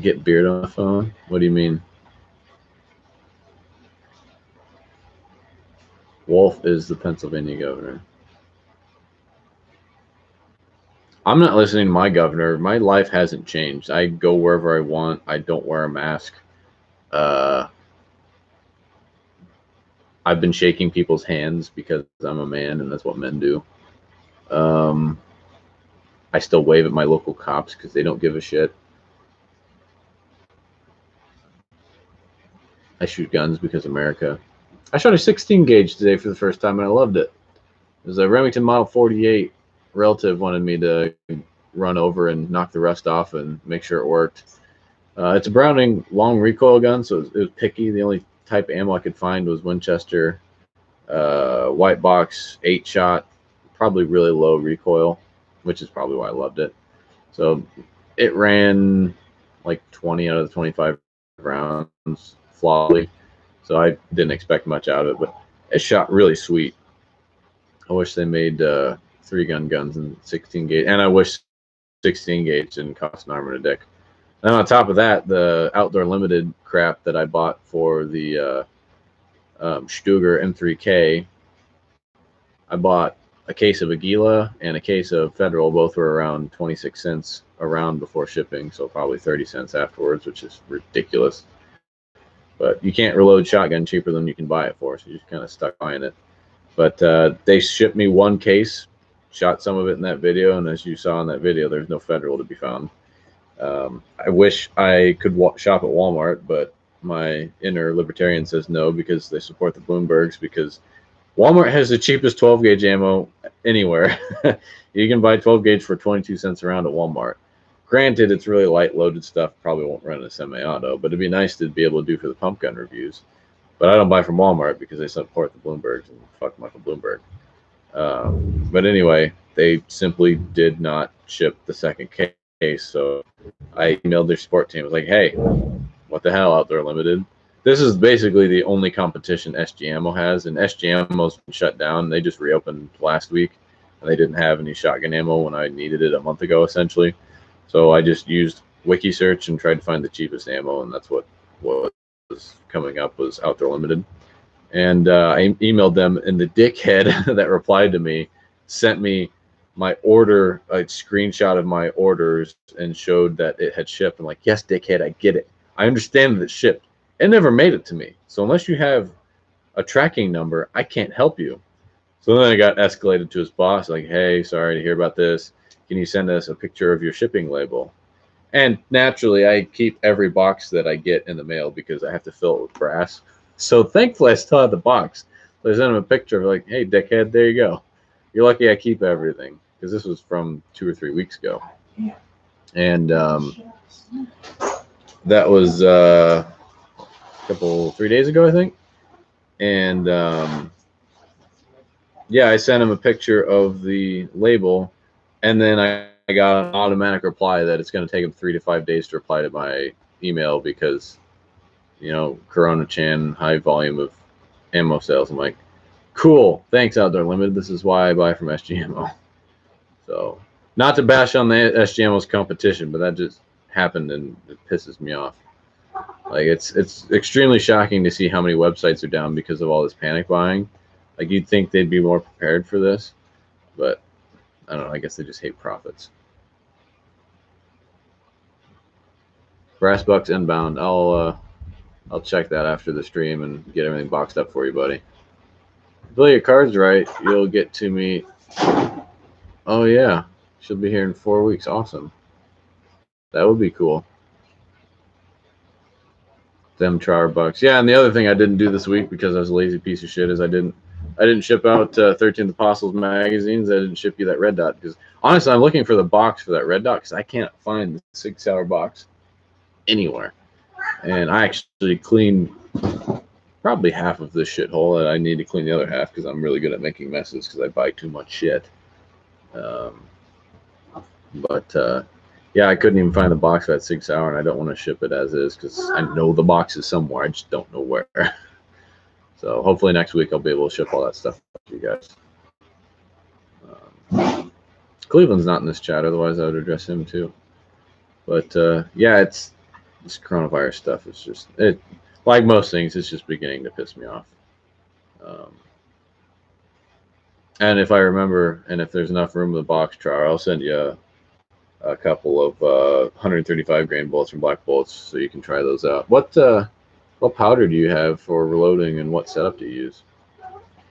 Get Beard on the phone? What do you mean? Wolf is the Pennsylvania governor. I'm not listening to my governor. My life hasn't changed. I go wherever I want. I don't wear a mask. I've been shaking people's hands because I'm a man and that's what men do. I still wave at my local cops because they don't give a shit. I shoot guns because America. I shot a 16 gauge today for the first time and I loved it. It was a Remington Model 48. Relative wanted me to run over and knock the rust off and make sure it worked. It's a Browning long recoil gun, so it was picky. The only type of ammo I could find was Winchester, white box, 8-shot, probably really low recoil, which is probably why I loved it. So it ran like 20 out of the 25 rounds flawlessly. So I didn't expect much out of it, but it shot really sweet. I wish they made 3-gun guns and 16 gauge, and I wish 16 gauge didn't cost an arm and a dick. And on top of that, the Outdoor Limited crap that I bought for the Stuger M3K, I bought a case of Aguila and a case of Federal. Both were around 26 cents a round before shipping, so probably 30 cents afterwards, which is ridiculous. But you can't reload shotgun cheaper than you can buy it for, so you're just kind of stuck buying it. But they shipped me 1 case, shot some of it in that video, and as you saw in that video, there's no Federal to be found. I wish I could shop at Walmart, but my inner libertarian says no because they support the Bloombergs, because Walmart has the cheapest 12 gauge ammo anywhere. You can buy 12 gauge for 22 cents a round at Walmart. Granted, it's really light loaded stuff, probably won't run a semi-auto, but it'd be nice to be able to do for the pump gun reviews. But I don't buy from Walmart because they support the Bloombergs, and fuck Michael Bloomberg. But anyway, they simply did not ship the second case, so I emailed their support team. I was like, hey, what the hell, Outdoor Limited? This is basically the only competition SG Ammo has, and SG Ammo's been shut down. They just reopened last week, and they didn't have any shotgun ammo when I needed it a month ago, essentially. So I just used wiki search and tried to find the cheapest ammo, and that's what was coming up was Outdoor Limited. And I emailed them, and the dickhead that replied to me sent me my order, a screenshot of my orders, and showed that it had shipped. I'm like, yes, dickhead, I get it. I understand that it shipped. It never made it to me. So unless you have a tracking number, I can't help you. So then I got escalated to his boss, like, hey, sorry to hear about this. Can you send us a picture of your shipping label? And naturally, I keep every box that I get in the mail because I have to fill it with brass. So thankfully, I still had the box. So I sent him a picture of like, hey, dickhead, there you go. You're lucky I keep everything, because this was from 2 or 3 weeks ago. And that was a couple, 3 days ago, I think. And yeah, I sent him a picture of the label, and then I got an automatic reply that it's going to take him 3 to 5 days to reply to my email because, you know, Corona Chan, high volume of ammo sales. I'm like, cool, thanks, Outdoor Limited. This is why I buy from SGMO. So, not to bash on the SGMO's competition, but that just happened and it pisses me off. Like, it's extremely shocking to see how many websites are down because of all this panic buying. Like, you'd think they'd be more prepared for this, but I don't know. I guess they just hate profits. Brass Bucks inbound. I'll check that after the stream and get everything boxed up for you, buddy. Play your cards right, you'll get to meet. Oh yeah, she'll be here in 4 weeks. Awesome. That would be cool. Them Char Bucks. Yeah, and the other thing I didn't do this week because I was a lazy piece of shit is I didn't ship out 13th Apostles magazines. I didn't ship you that red dot because honestly, I'm looking for the box for that red dot because I can't find the 6 Hour box anywhere. And I actually cleaned probably half of this shithole, and I need to clean the other half because I'm really good at making messes because I buy too much shit. Yeah, I couldn't even find the box for that 6 Hour, and I don't want to ship it as is because I know the box is somewhere. I just don't know where. So hopefully next week I'll be able to ship all that stuff to you guys. Cleveland's not in this chat, otherwise I would address him too. But yeah, it's this coronavirus stuff. It's just like most things. It's just beginning to piss me off. And if I remember, and if there's enough room in the box, Char, I'll send you a couple of 135 grain bullets from Black Bullets so you can try those out. What powder do you have for reloading, and what setup do you use?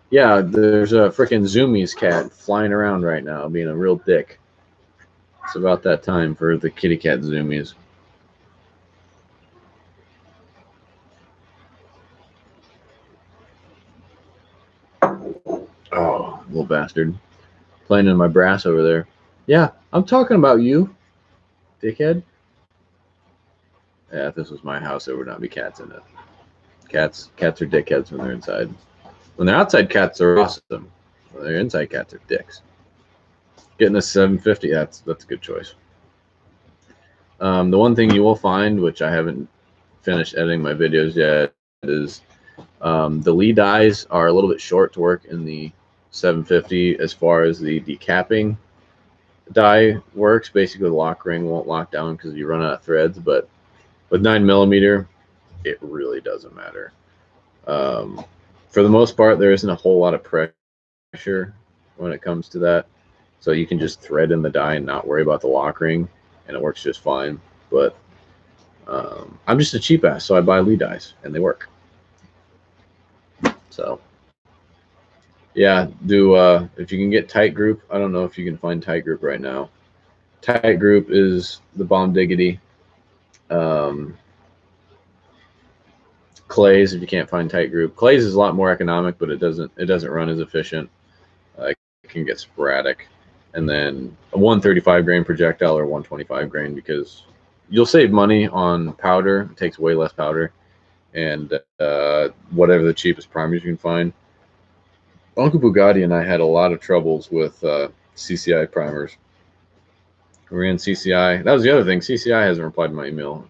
Yeah, there's a freaking Zoomies cat flying around right now being a real dick. It's about that time for the kitty cat Zoomies. Oh, little bastard. Playing in my brass over there. Yeah, I'm talking about you, dickhead. Yeah, if this was my house, there would not be cats in it. Cats are dickheads when they're inside. When they're outside, cats are awesome. When they're inside, cats are dicks. Getting a 750, that's a good choice. The one thing you will find, which I haven't finished editing my videos yet, is the Lee dies are a little bit short to work in the 750 as far as the decapping die works. Basically, the lock ring won't lock down because you run out of threads, but with 9mm, it really doesn't matter. For the most part, there isn't a whole lot of pressure when it comes to that. So you can just thread in the die and not worry about the lock ring, and it works just fine. But I'm just a cheap ass, so I buy Lee dies, and they work. So yeah, if you can get Tight Group. I don't know if you can find Tight Group right now. Tight Group is the bomb diggity. Clays, if you can't find Tight Group. Clays is a lot more economic, but it doesn't run as efficient. It can get sporadic. And then a 135 grain projectile or 125 grain, because you'll save money on powder. It takes way less powder. And whatever the cheapest primers you can find. Uncle Bugatti and I had a lot of troubles with CCI primers. We ran CCI. That was the other thing. CCI hasn't replied to my email.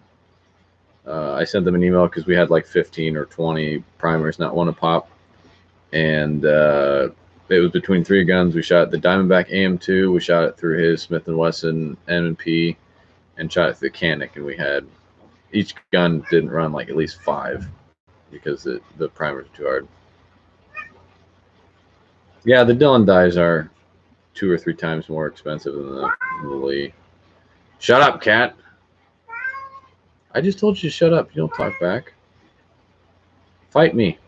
I sent them an email because we had like 15 or 20 primers, not one a pop. And it was between 3 guns. We shot the Diamondback AM2. We shot it through his Smith & Wesson M&P and shot it through the Canic. And we had each gun didn't run like at least 5 because the primers are too hard. Yeah, the Dillon dies are 2 or 3 times more expensive than the Lee. Shut up, cat. I just told you to shut up. You don't talk back. Fight me.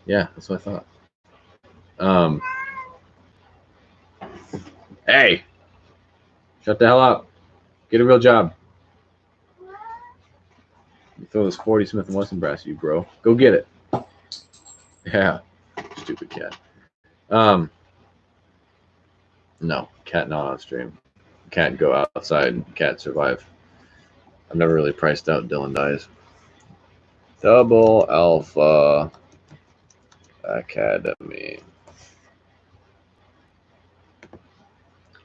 Yeah, that's what I thought. Hey, shut the hell up. Get a real job. You throw this 40 Smith & Wesson brass at you, bro. Go get it. Yeah, stupid cat. No, cat not on stream. Cat go outside. Cat survive. I've never really priced out Dylan dies. Double Alpha Academy. I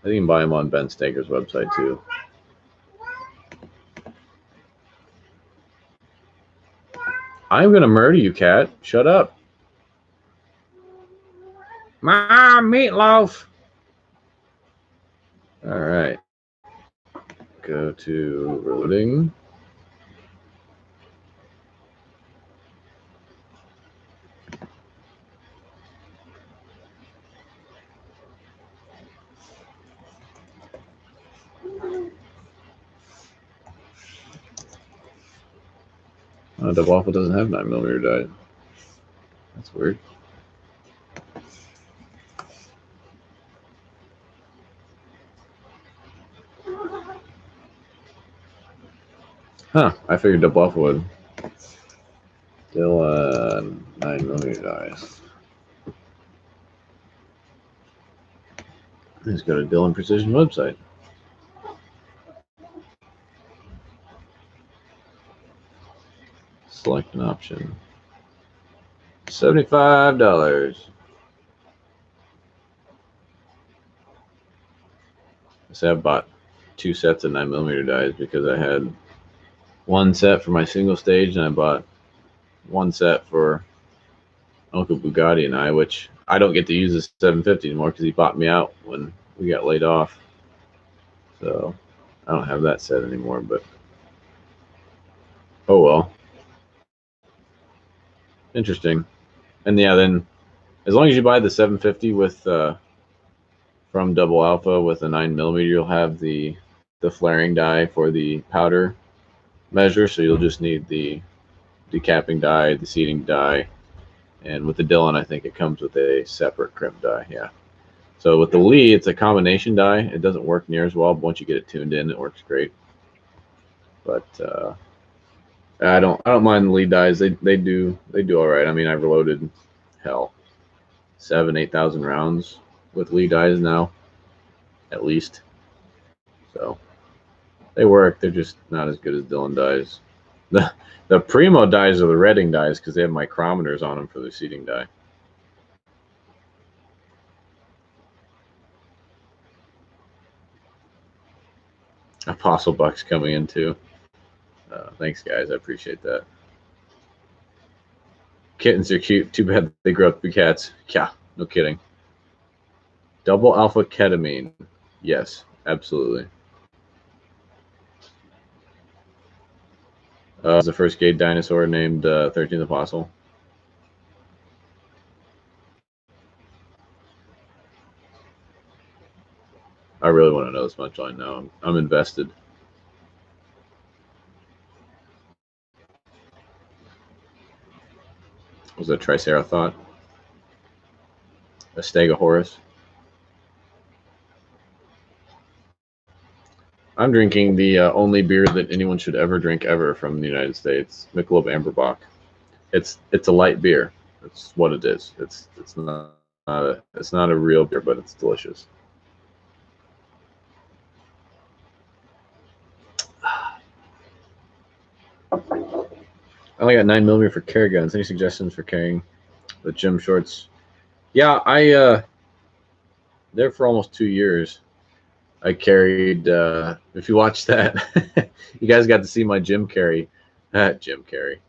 think you can buy them on Ben Staker's website too. I'm gonna murder you, cat. Shut up. Mom, meatloaf. All right. Go to reloading. Double Alpha doesn't have 9mm die. That's weird. Huh, I figured Double Alpha would. Still 9mm dies. Let's go to Dylan Precision website. Select an option. $75. So I bought 2 sets of 9mm dies because I had 1 set for my single stage and I bought 1 set for Uncle Bugatti and I, which I don't get to use the 750 anymore because he bought me out when we got laid off. So I don't have that set anymore, but oh well. Interesting. And yeah, then as long as you buy the 750 with from Double Alpha with a 9mm, you'll have the flaring die for the powder measure. So you'll just need the decapping die, the seating die, and with the Dylan, I think it comes with a separate crimp die. Yeah. So with the Lee, it's a combination die. It doesn't work near as well, but once you get it tuned in, it works great. But I don't mind the Lee dies. They do all right. I mean, I've reloaded 7,000-8,000 rounds with Lee dies now, at least. So they work. They're just not as good as Dylan dies. The Primo dies are the Redding dies because they have micrometers on them for the seating die. Apostle Bucks coming in too. Thanks, guys. I appreciate that. Kittens are cute. Too bad they grow up to be cats. Yeah, no kidding. Double alpha ketamine. Yes, absolutely. Was the first gay dinosaur named 13th Apostle? I really want to know this much. I know. I'm invested. Was it Triceratops? A Stegosaurus? I'm drinking the only beer that anyone should ever drink ever from the United States, Michelob Amberbach. It's a light beer. It's what it is. It's not a real beer, but it's delicious. I only got 9mm for carry guns. Any suggestions for carrying the gym shorts? Yeah, I there for almost 2 years. I carried. If you watched that, you guys got to see my gym carry. Gym carry.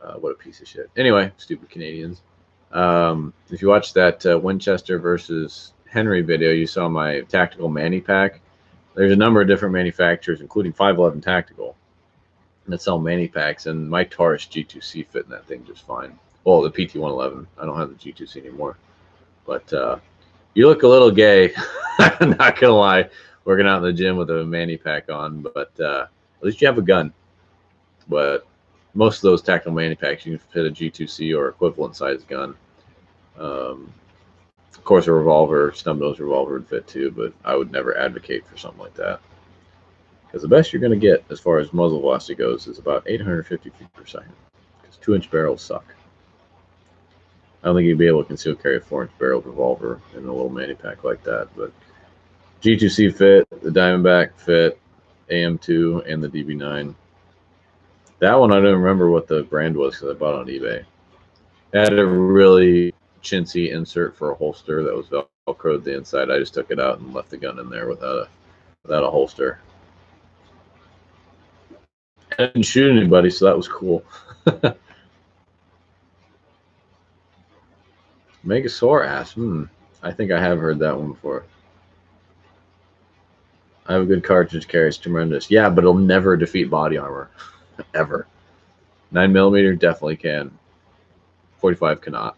What a piece of shit. Anyway, stupid Canadians. If you watched that Winchester versus Henry video, you saw my tactical Manny pack. There's a number of different manufacturers, including 511 Tactical, that sell Manny packs, and my Taurus G2C fit in that thing just fine. Well, the PT111. I don't have the G2C anymore, but You look a little gay. I'm not gonna lie, working out in the gym with a manny pack on, but at least you have a gun. But most of those tactical manny packs, you can fit a G2C or equivalent size gun. Of course, a revolver, snub nose revolver would fit too, but I would never advocate for something like that. Because the best you're going to get as far as muzzle velocity goes is about 850 feet per second. Because 2-inch barrels suck. I don't think you'd be able to conceal carry a 4-inch barreled revolver in a little manny pack like that. But G2C fit, the Diamondback fit, AM2, and the DB9. That one I don't remember what the brand was because I bought it on eBay. It had a really chintzy insert for a holster that was velcroed the inside. I just took it out and left the gun in there without a holster. I didn't shoot anybody, so that was cool. Megasaur ass. I think I have heard that one before. I have a good cartridge carry. It's tremendous. Yeah, but it'll never defeat body armor. Ever. 9mm definitely can. 45 cannot.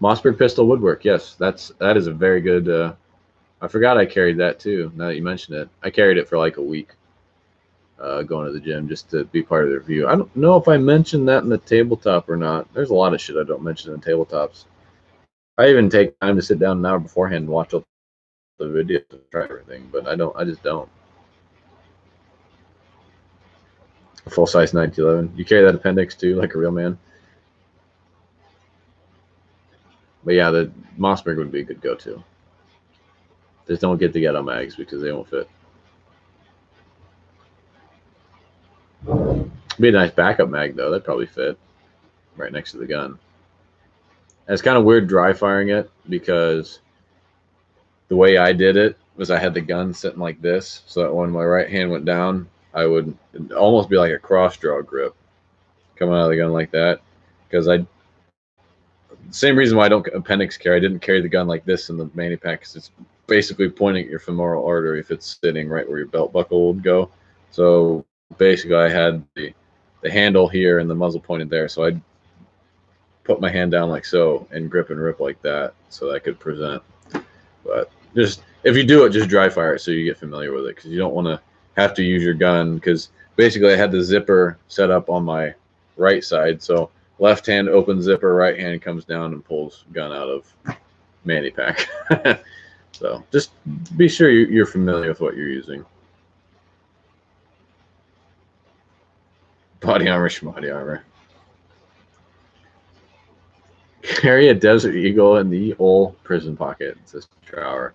Mossberg pistol woodwork. Yes, that is a very good. I forgot I carried that too. Now that you mention it, I carried it for like a week. Going to the gym just to be part of the review. I don't know if I mentioned that in the tabletop or not. There's a lot of shit I don't mention in tabletops. I even take time to sit down an hour beforehand and watch the video to try everything, but I just don't. A full-size 1911. You carry that appendix too, like a real man. But yeah, the Mossberg would be a good go-to. Just don't get the ghetto mags because they won't fit. Be a nice backup mag though. That'd probably fit right next to the gun. And it's kind of weird dry firing it because the way I did it was I had the gun sitting like this, so that when my right hand went down, I would almost be like a cross draw grip coming out of the gun like that. Because same reason why I don't appendix carry. I didn't carry the gun like this in the manny pack because it's basically pointing at your femoral artery if it's sitting right where your belt buckle would go. So basically, I had the handle here and the muzzle pointed there, so I'd put my hand down like so and grip and rip like that so that I could present. But just if you do it, just dry fire it so you get familiar with it because you don't want to have to use your gun because basically I had the zipper set up on my right side, so left hand opens zipper, right hand comes down and pulls gun out of manny pack. So just be sure you're familiar with what you're using. Body armor, schmody armor. Carry a Desert Eagle in the old prison pocket, says Trower.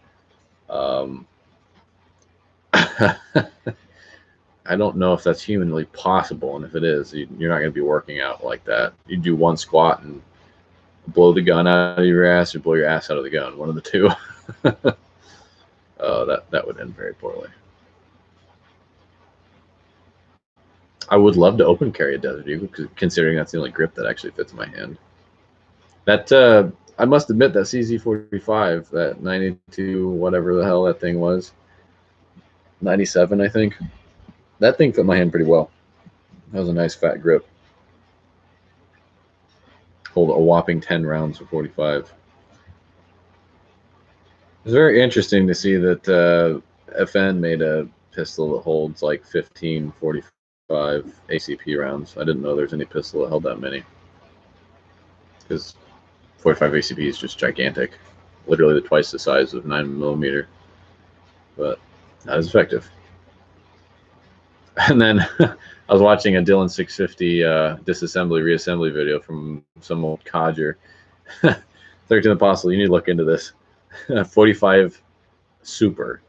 I don't know if that's humanly possible, and if it is, you're not going to be working out like that. You do one squat and blow the gun out of your ass, or blow your ass out of the gun. One of the two. That would end very poorly. I would love to open carry a Desert Eagle, considering that's the only grip that actually fits my hand. That I must admit that CZ45, that 92, whatever the hell that thing was, 97, I think. That thing fit my hand pretty well. That was a nice fat grip. Hold a whopping 10 rounds for 45. It's very interesting to see that FN made a pistol that holds like 15, 45 ACP rounds. I didn't know there's any pistol that held that many. Because 45 ACP is just gigantic. Literally twice the size of 9mm. But not as effective. And then I was watching a Dylan 650 disassembly, reassembly video from some old codger. 13 Apostle, you need to look into this. 45 Super.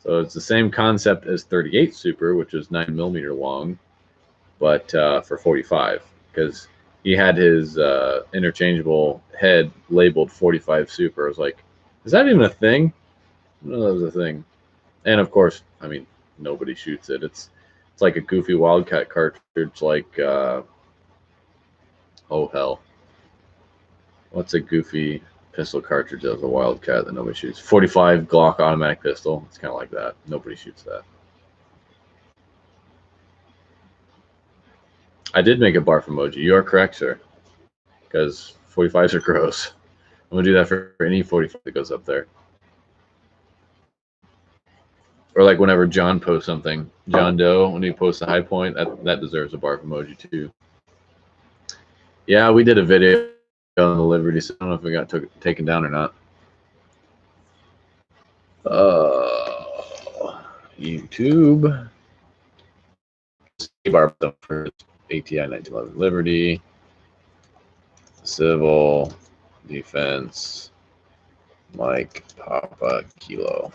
So it's the same concept as 38 Super, which is 9mm long, but for 45, because he had his interchangeable head labeled 45 Super. I was like, is that even a thing? No, that was a thing. And of course, I mean, nobody shoots it. It's like a goofy Wildcat cartridge, like oh hell, what's a goofy pistol cartridge as a Wildcat that nobody shoots? 45 Glock automatic pistol. It's kind of like that. Nobody shoots that. I did make a barf emoji. You are correct, sir. Because 45s are gross. I'm going to do that for any 45 that goes up there. Or like whenever John posts something, John Doe, when he posts a high point, that deserves a barf emoji too. Yeah, we did a video on the Liberty, so I don't know if it got taken down or not. YouTube. Bar for ATI 1911 Liberty. Civil defense. Mike Papa Kilo.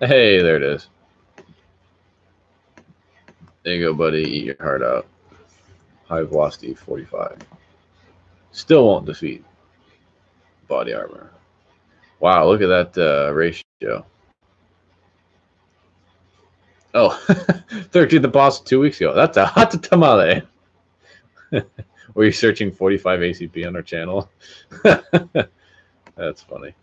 Hey, there it is. There you go, buddy. Eat your heart out. High velocity 45. Still won't defeat body armor. Wow, look at that ratio. Oh, 13th Apostle 2 weeks ago. That's a hot tamale. Were you searching 45 ACP on our channel? That's funny.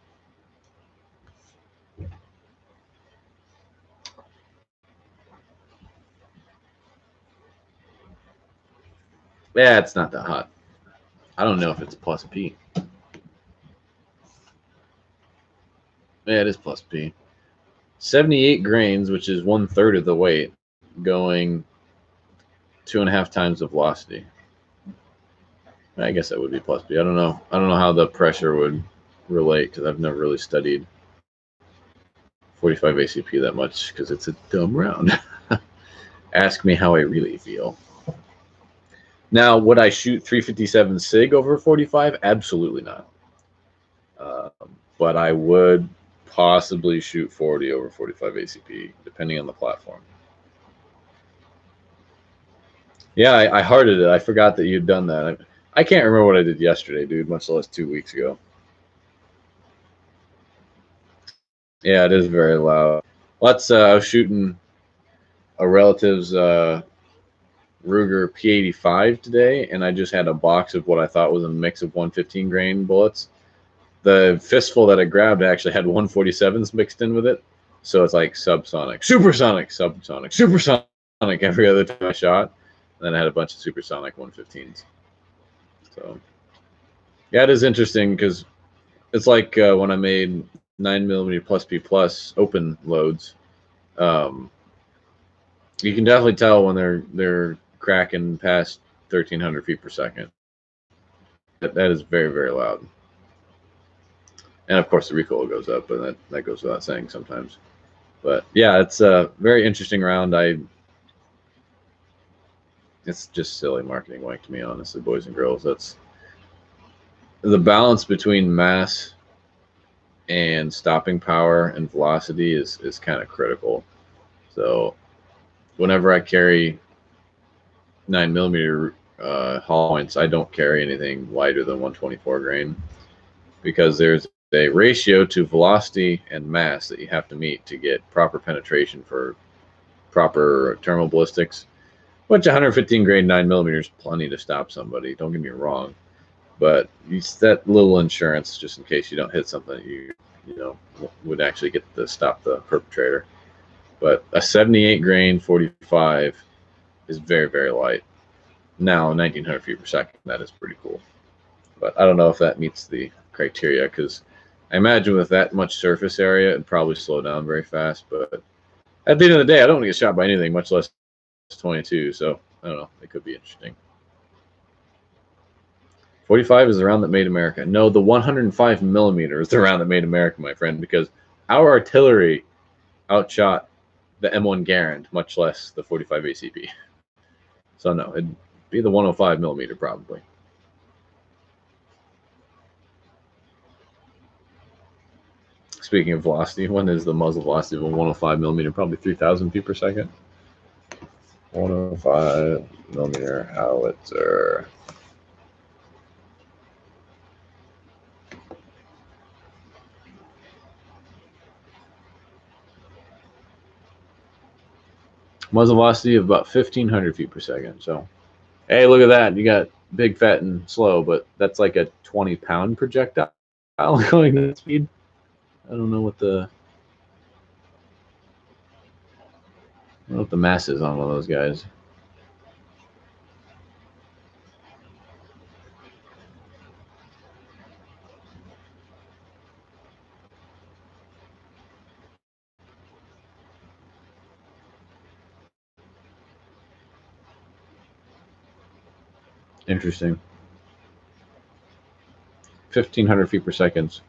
Yeah, it's not that hot. I don't know if it's plus P. Yeah, it is plus P. 78 grains, which is 1/3 of the weight, going 2.5 times the velocity. I guess that would be plus P. I don't know. I don't know how the pressure would relate because I've never really studied 45 ACP that much because it's a dumb round. Ask me how I really feel. Now, would I shoot 357 SIG over 45? Absolutely not. But I would possibly shoot 40 over 45 ACP, depending on the platform. Yeah, I hearted it. I forgot that you'd done that. I can't remember what I did yesterday, dude, much less 2 weeks ago. Yeah, it is very loud. I was shooting a relative's Ruger P85 today, and I just had a box of what I thought was a mix of 115 grain bullets. The fistful that I grabbed actually had 147s mixed in with it. So it's like subsonic, supersonic, subsonic, supersonic every other time I shot. And then I had a bunch of supersonic 115s. So, yeah, it is interesting because it's like when I made 9mm plus P plus open loads. You can definitely tell when they're cracking past 1,300 feet per second. That is very, very loud. And of course, the recoil goes up, but that goes without saying sometimes. But yeah, it's a very interesting round. It's just silly marketing wank to me, honestly, boys and girls. That's the balance between mass and stopping power and velocity is kind of critical. So whenever I carry 9mm hollow points, I don't carry anything lighter than 124 grain because there's a ratio to velocity and mass that you have to meet to get proper penetration for proper thermal ballistics. Which 115 grain 9mm is plenty to stop somebody. Don't get me wrong, but it's that little insurance just in case you don't hit something that you would actually get to stop the perpetrator. But a 78 grain 45 is very, very light. Now 1,900 feet per second, that is pretty cool. But I don't know if that meets the criteria because I imagine with that much surface area, it'd probably slow down very fast. But at the end of the day, I don't want to get shot by anything, much less 22. So I don't know. It could be interesting. 45 is the round that made America. No, the 105mm is the round that made America, my friend, because our artillery outshot the M1 Garand, much less the 45 ACP. So no, it'd be the 105mm probably. Speaking of velocity, when is the muzzle velocity of a 105mm? Probably 3,000 feet per second. 105mm howitzer. Muzzle velocity of about 1,500 feet per second. So, hey, look at that. You got big, fat, and slow, but that's like a 20-pound projectile going that speed. I don't know what the mass is on one of those guys. Interesting. 1,500 feet per second.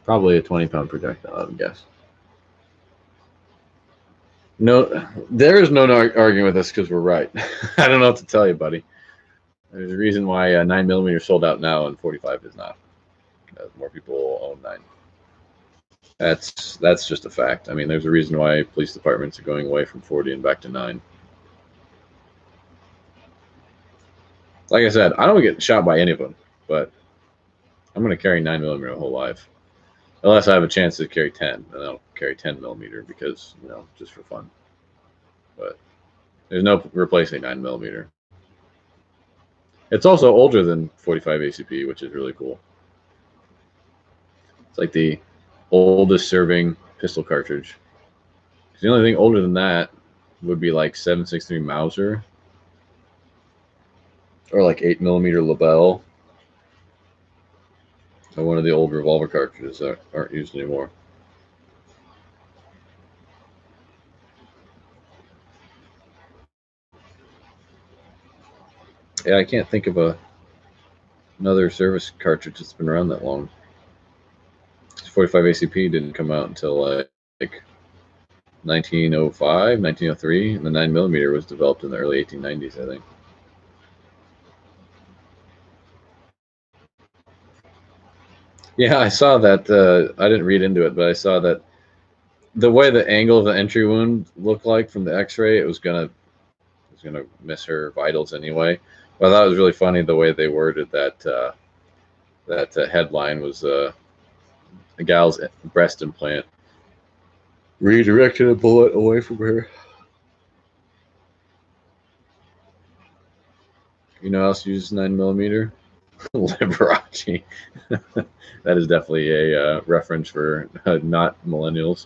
Probably a 20-pound projectile, I would guess. No, there is no arguing with us because we're right. I don't know what to tell you, buddy. There's a reason why 9mm sold out now and 45 is not. More people own 9. That's just a fact. I mean, there's a reason why police departments are going away from 40 and back to 9. Like I said, I don't get shot by any of them, but I'm going to carry 9mm my whole life. Unless I have a chance to carry 10, and I'll carry 10mm because, just for fun. But there's no replacing 9mm. It's also older than 45 ACP, which is really cool. It's like the oldest serving pistol cartridge. The only thing older than that would be like 7.63 Mauser or like 8mm Lebel. Or one of the old revolver cartridges that aren't used anymore. Yeah, I can't think of another service cartridge that's been around that long. 45 ACP didn't come out until like 1905, 1903, and the 9mm was developed in the early 1890s, I think. Yeah, I saw that. I didn't read into it, but I saw that the way the angle of the entry wound looked like from the X-ray, it was gonna miss her vitals anyway. But I thought it was really funny the way they worded that. That headline was a gal's breast implant redirected a bullet away from her. You know, else uses 9mm. Liberace. That is definitely a reference for not millennials.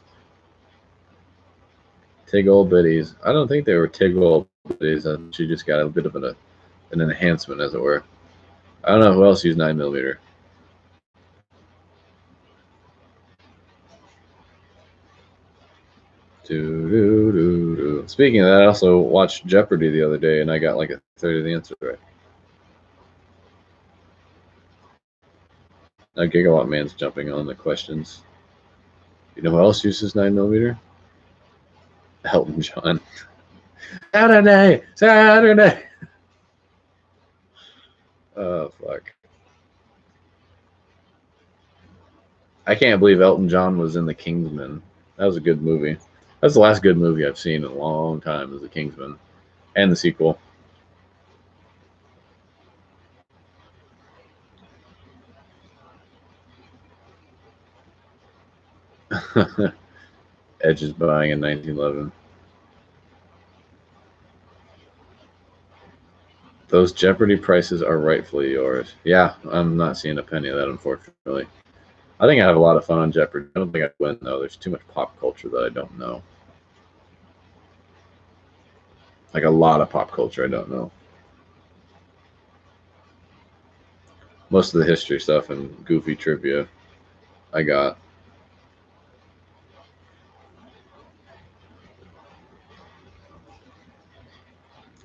Tig old biddies. I don't think they were Tig old biddies. She just got a bit of an enhancement, as it were. I don't know who else used 9mm. Speaking of that, I also watched Jeopardy the other day, and I got like a third of the answer right. Now Gigawatt Man's jumping on the questions. You know who else uses 9mm? Elton John. Saturday. Oh, fuck. I can't believe Elton John was in The Kingsman. That was a good movie. That's the last good movie I've seen in a long time, is The Kingsman. And the sequel. Edge is buying in 1911. Those Jeopardy prices are rightfully yours. Yeah, I'm not seeing a penny of that, unfortunately. I think I have a lot of fun on Jeopardy. I don't think I win, though. There's too much pop culture that I don't know. Like a lot of pop culture I don't know. Most of the history stuff and goofy trivia I got.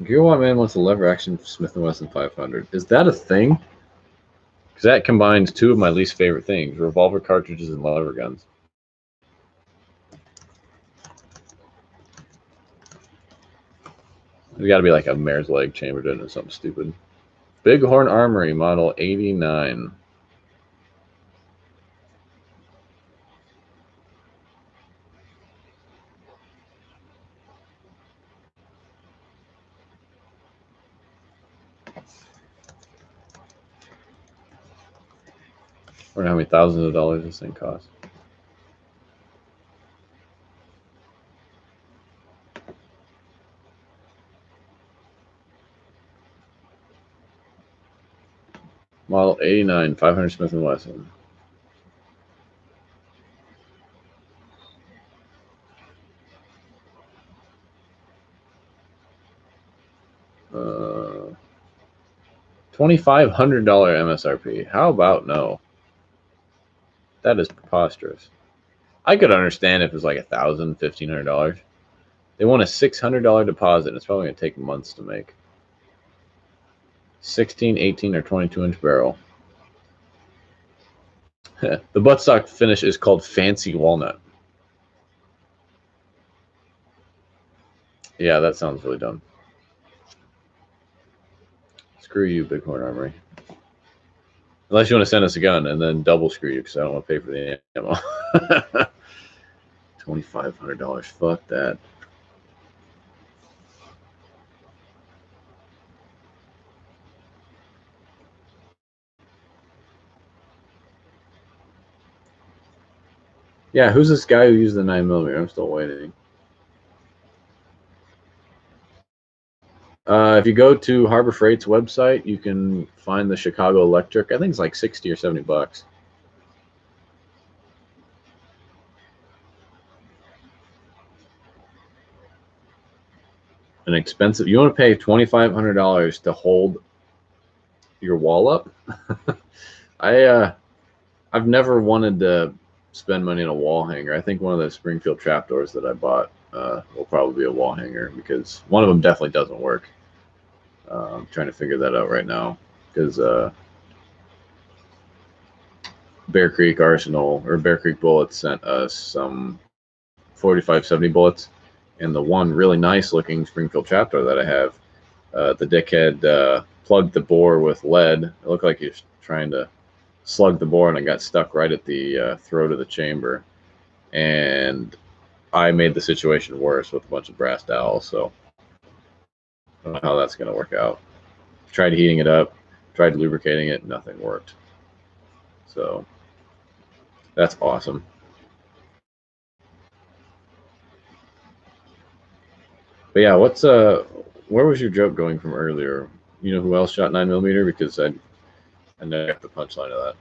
Gigawatt Man wants a lever action Smith & Wesson 500. Is that a thing? Because that combines two of my least favorite things, revolver cartridges and lever guns. There's got to be like a mare's leg chambered in or something stupid. Bighorn Armory, model 89. I wonder how many thousands of dollars this thing costs. Model 89, 500 Smith & Wesson. $2,500 MSRP. How about no? That is preposterous. I could understand if it was like $1,000, $1,500. They want a $600 deposit. It's probably going to take months to make. 16, 18, or 22-inch barrel. The buttstock finish is called Fancy Walnut. Yeah, that sounds really dumb. Screw you, Bighorn Armory. Unless you want to send us a gun and then double screw you because I don't want to pay for the ammo. $2,500. Fuck that. Yeah, who's this guy who used the 9mm? I'm still waiting. If you go to Harbor Freight's website, you can find the Chicago Electric. I think it's like 60 or 70 bucks. An expensive. You want to pay $2,500 to hold your wall up? I've never wanted to spend money on a wall hanger. I think one of the Springfield trapdoors that I bought will probably be a wall hanger because one of them definitely doesn't work. I'm trying to figure that out right now because Bear Creek Arsenal or Bear Creek Bullets sent us some 4570 bullets, and the one really nice looking Springfield trapdoor that I have, the dickhead plugged the bore with lead. It looked like he was trying to slug the bore, and it got stuck right at the throat of the chamber, and I made the situation worse with a bunch of brass dowels. So I don't know how that's going to work out. Tried heating it up, tried lubricating it, nothing worked. So that's awesome. But yeah, where was your joke going from earlier? You know who else shot 9mm? Because I never got the punchline of that.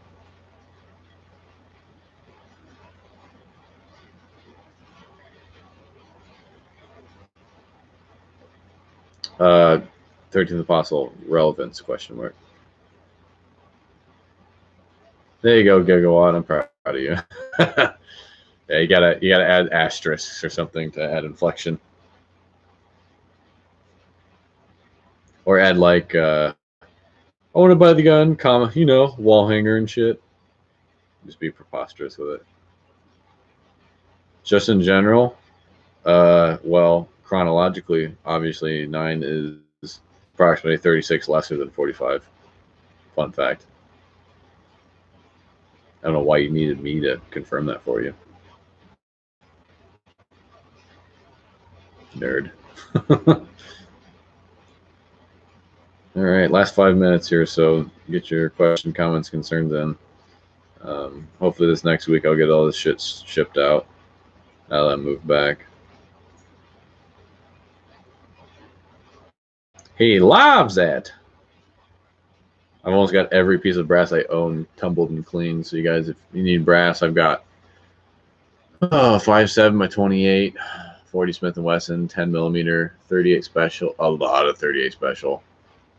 13th Apostle relevance question mark. There you go, Gigawatt. I'm proud of you. Yeah, you gotta add asterisks or something to add inflection, or add like I want to buy the gun, comma, wall hanger and shit. Just be preposterous with it. Just in general, well, chronologically, obviously 9 is approximately 36 lesser than 45. Fun fact. I don't know why you needed me to confirm that for you. Nerd. All right, last 5 minutes here, so get your question, comments, concerns in. Hopefully this next week I'll get all this shit shipped out now that I moved back. He loves that. I've almost got every piece of brass I own tumbled and clean. So you guys, if you need brass, I've got 5.7 by 28, 40 Smith & Wesson, 10mm, 38 special, a lot of 38 special,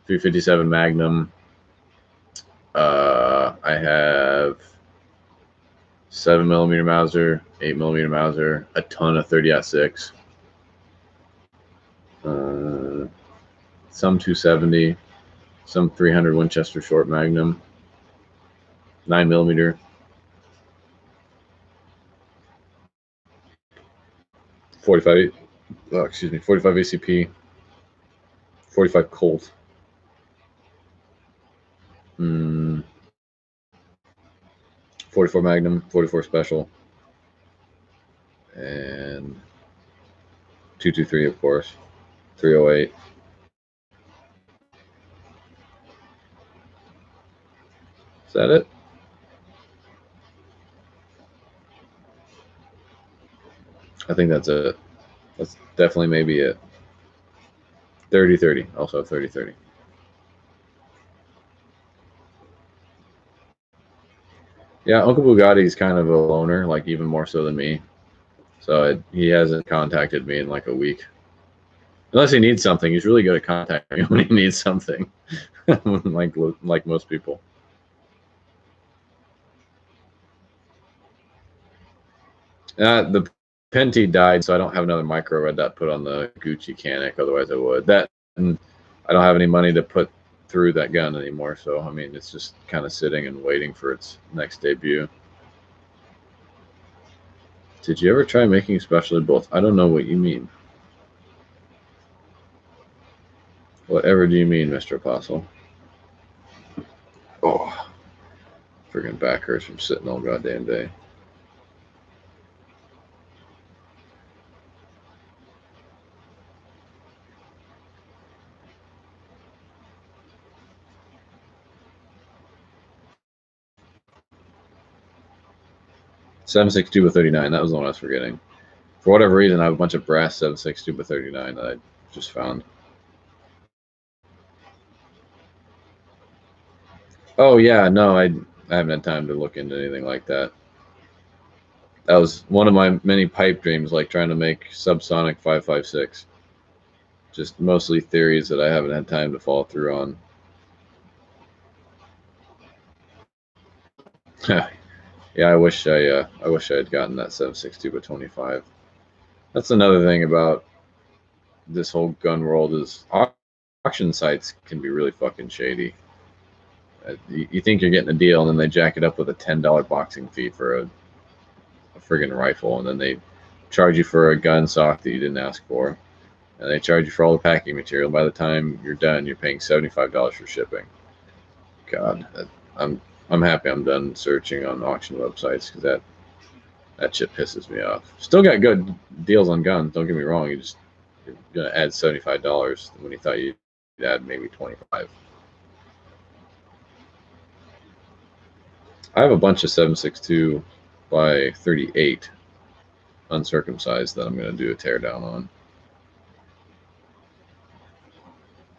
357 Magnum. I have 7mm Mauser, 8mm Mauser, a ton of 30-06, some 270, some 300 Winchester short Magnum, 9mm, 45 ACP, 45 Colt, 44 Magnum, 44 Special, and 223, of course, 308. Is that it? I think that's it. That's definitely maybe it. 30-30, also 30-30. Yeah, Uncle Bugatti's kind of a loner, like even more so than me. So he hasn't contacted me in like a week. Unless he needs something. He's really good at contacting me when he needs something, like most people. The Penti died, so I don't have another micro red dot put on the Gucci Canic. Otherwise, I would. That, and I don't have any money to put through that gun anymore. So I mean, it's just kind of sitting and waiting for its next debut. Did you ever try making specialty bolts? I don't know what you mean. Whatever do you mean, Mr. Apostle? Oh, friggin' back hurts from sitting all goddamn day. .762 with 39. That was the one I was forgetting. For whatever reason, I have a bunch of brass 762 with 39 that I just found. Oh yeah, no, I haven't had time to look into anything like that. That was one of my many pipe dreams, like trying to make subsonic 556. Just mostly theories that I haven't had time to follow through on. Yeah, I wish I had gotten that 762 by 25. That's another thing about this whole gun world is auction sites can be really fucking shady. You think you're getting a deal, and then they jack it up with a $10 boxing fee for a friggin' rifle, and then they charge you for a gun stock that you didn't ask for, and they charge you for all the packing material. By the time you're done, you're paying $75 for shipping. God, I'm happy I'm done searching on auction websites because that shit pisses me off. Still got good deals on guns. Don't get me wrong. You're gonna add $75 when you thought you'd add maybe 25. I have a bunch of 762 by 38 uncircumcised that I'm going to do a teardown on.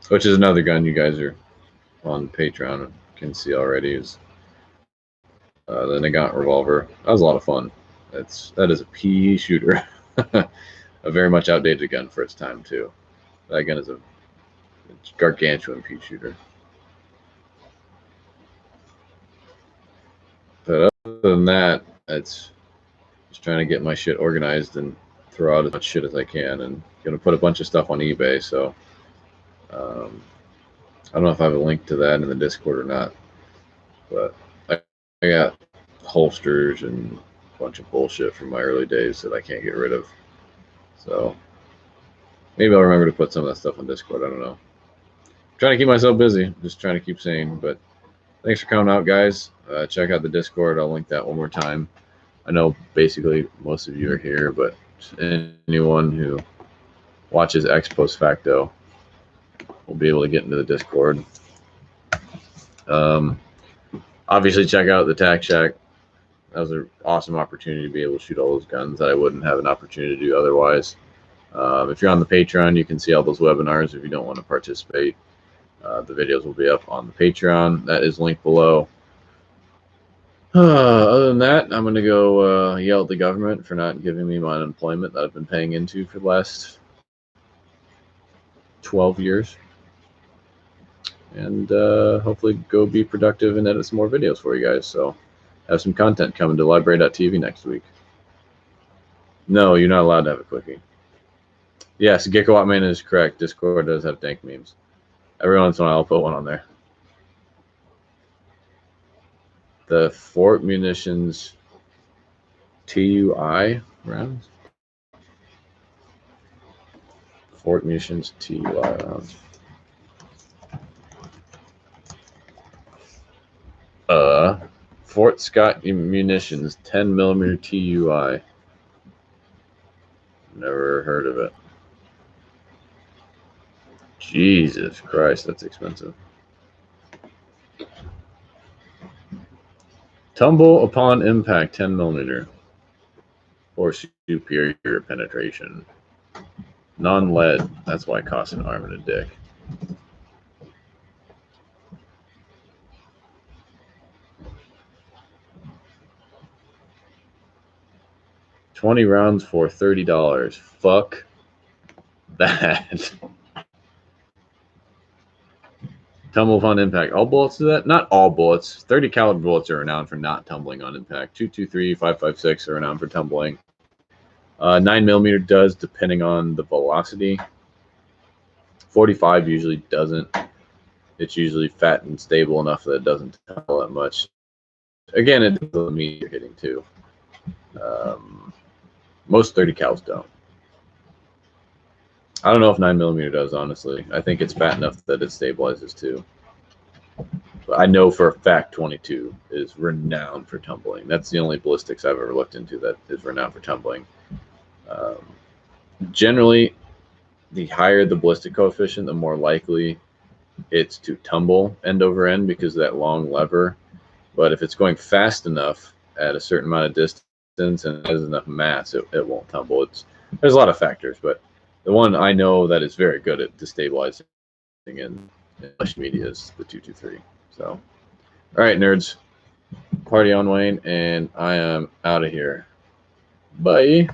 Which is another gun you guys are on Patreon can see already is the Nagant revolver. That was a lot of fun. That is a pea shooter. A very much outdated gun for its time too. That gun is a gargantuan pea shooter. But other than that, it's just trying to get my shit organized and throw out as much shit as I can, and gonna put a bunch of stuff on eBay. So I don't know if I have a link to that in the Discord or not, but I got holsters and a bunch of bullshit from my early days that I can't get rid of. So maybe I'll remember to put some of that stuff on Discord. I don't know. I'm trying to keep myself busy, just trying to keep sane. But thanks for coming out, guys. Check out the Discord. I'll link that one more time. I know basically most of you are here, but anyone who watches X post facto will be able to get into the Discord. Obviously, check out the Tac Shack. That was an awesome opportunity to be able to shoot all those guns that I wouldn't have an opportunity to do otherwise. If you're on the Patreon, you can see all those webinars if you don't want to participate. The videos will be up on the Patreon. That is linked below. Other than that, I'm going to go yell at the government for not giving me my unemployment that I've been paying into for the last 12 years. And hopefully go be productive and edit some more videos for you guys. So have some content coming to library.tv next week. No, you're not allowed to have a quickie. Yes, Gecko-Wattman is correct. Discord does have dank memes. Every once in a while, I'll put one on there. The Fort Munitions TUI rounds. Fort Munitions TUI rounds. Fort Scott Munitions 10mm TUI. Never heard of it. Jesus Christ, that's expensive. Tumble upon impact 10mm. Or superior penetration. Non-lead. That's why it costs an arm and a dick. $20 rounds for $30. Fuck that. Tumble upon impact. All bullets do that? Not all bullets. 30 caliber bullets are renowned for not tumbling on impact. 223, 556 are renowned for tumbling. 9mm does, depending on the velocity. 45 usually doesn't. it's usually fat and stable enough that it doesn't tumble that much. Again, it depends on the meat you're hitting too. Most 30 cals don't. I don't know if 9mm does, honestly. I think it's fat enough that it stabilizes too. But I know for a fact 22 is renowned for tumbling. That's the only ballistics I've ever looked into that is renowned for tumbling. Generally, the higher the ballistic coefficient, the more likely it's to tumble end over end because of that long lever. But if it's going fast enough at a certain amount of distance and has enough mass, it won't tumble. There's a lot of factors, but the one I know that is very good at destabilizing in flesh media is the 223. So, all right, nerds, party on, Wayne, and I am out of here. Bye.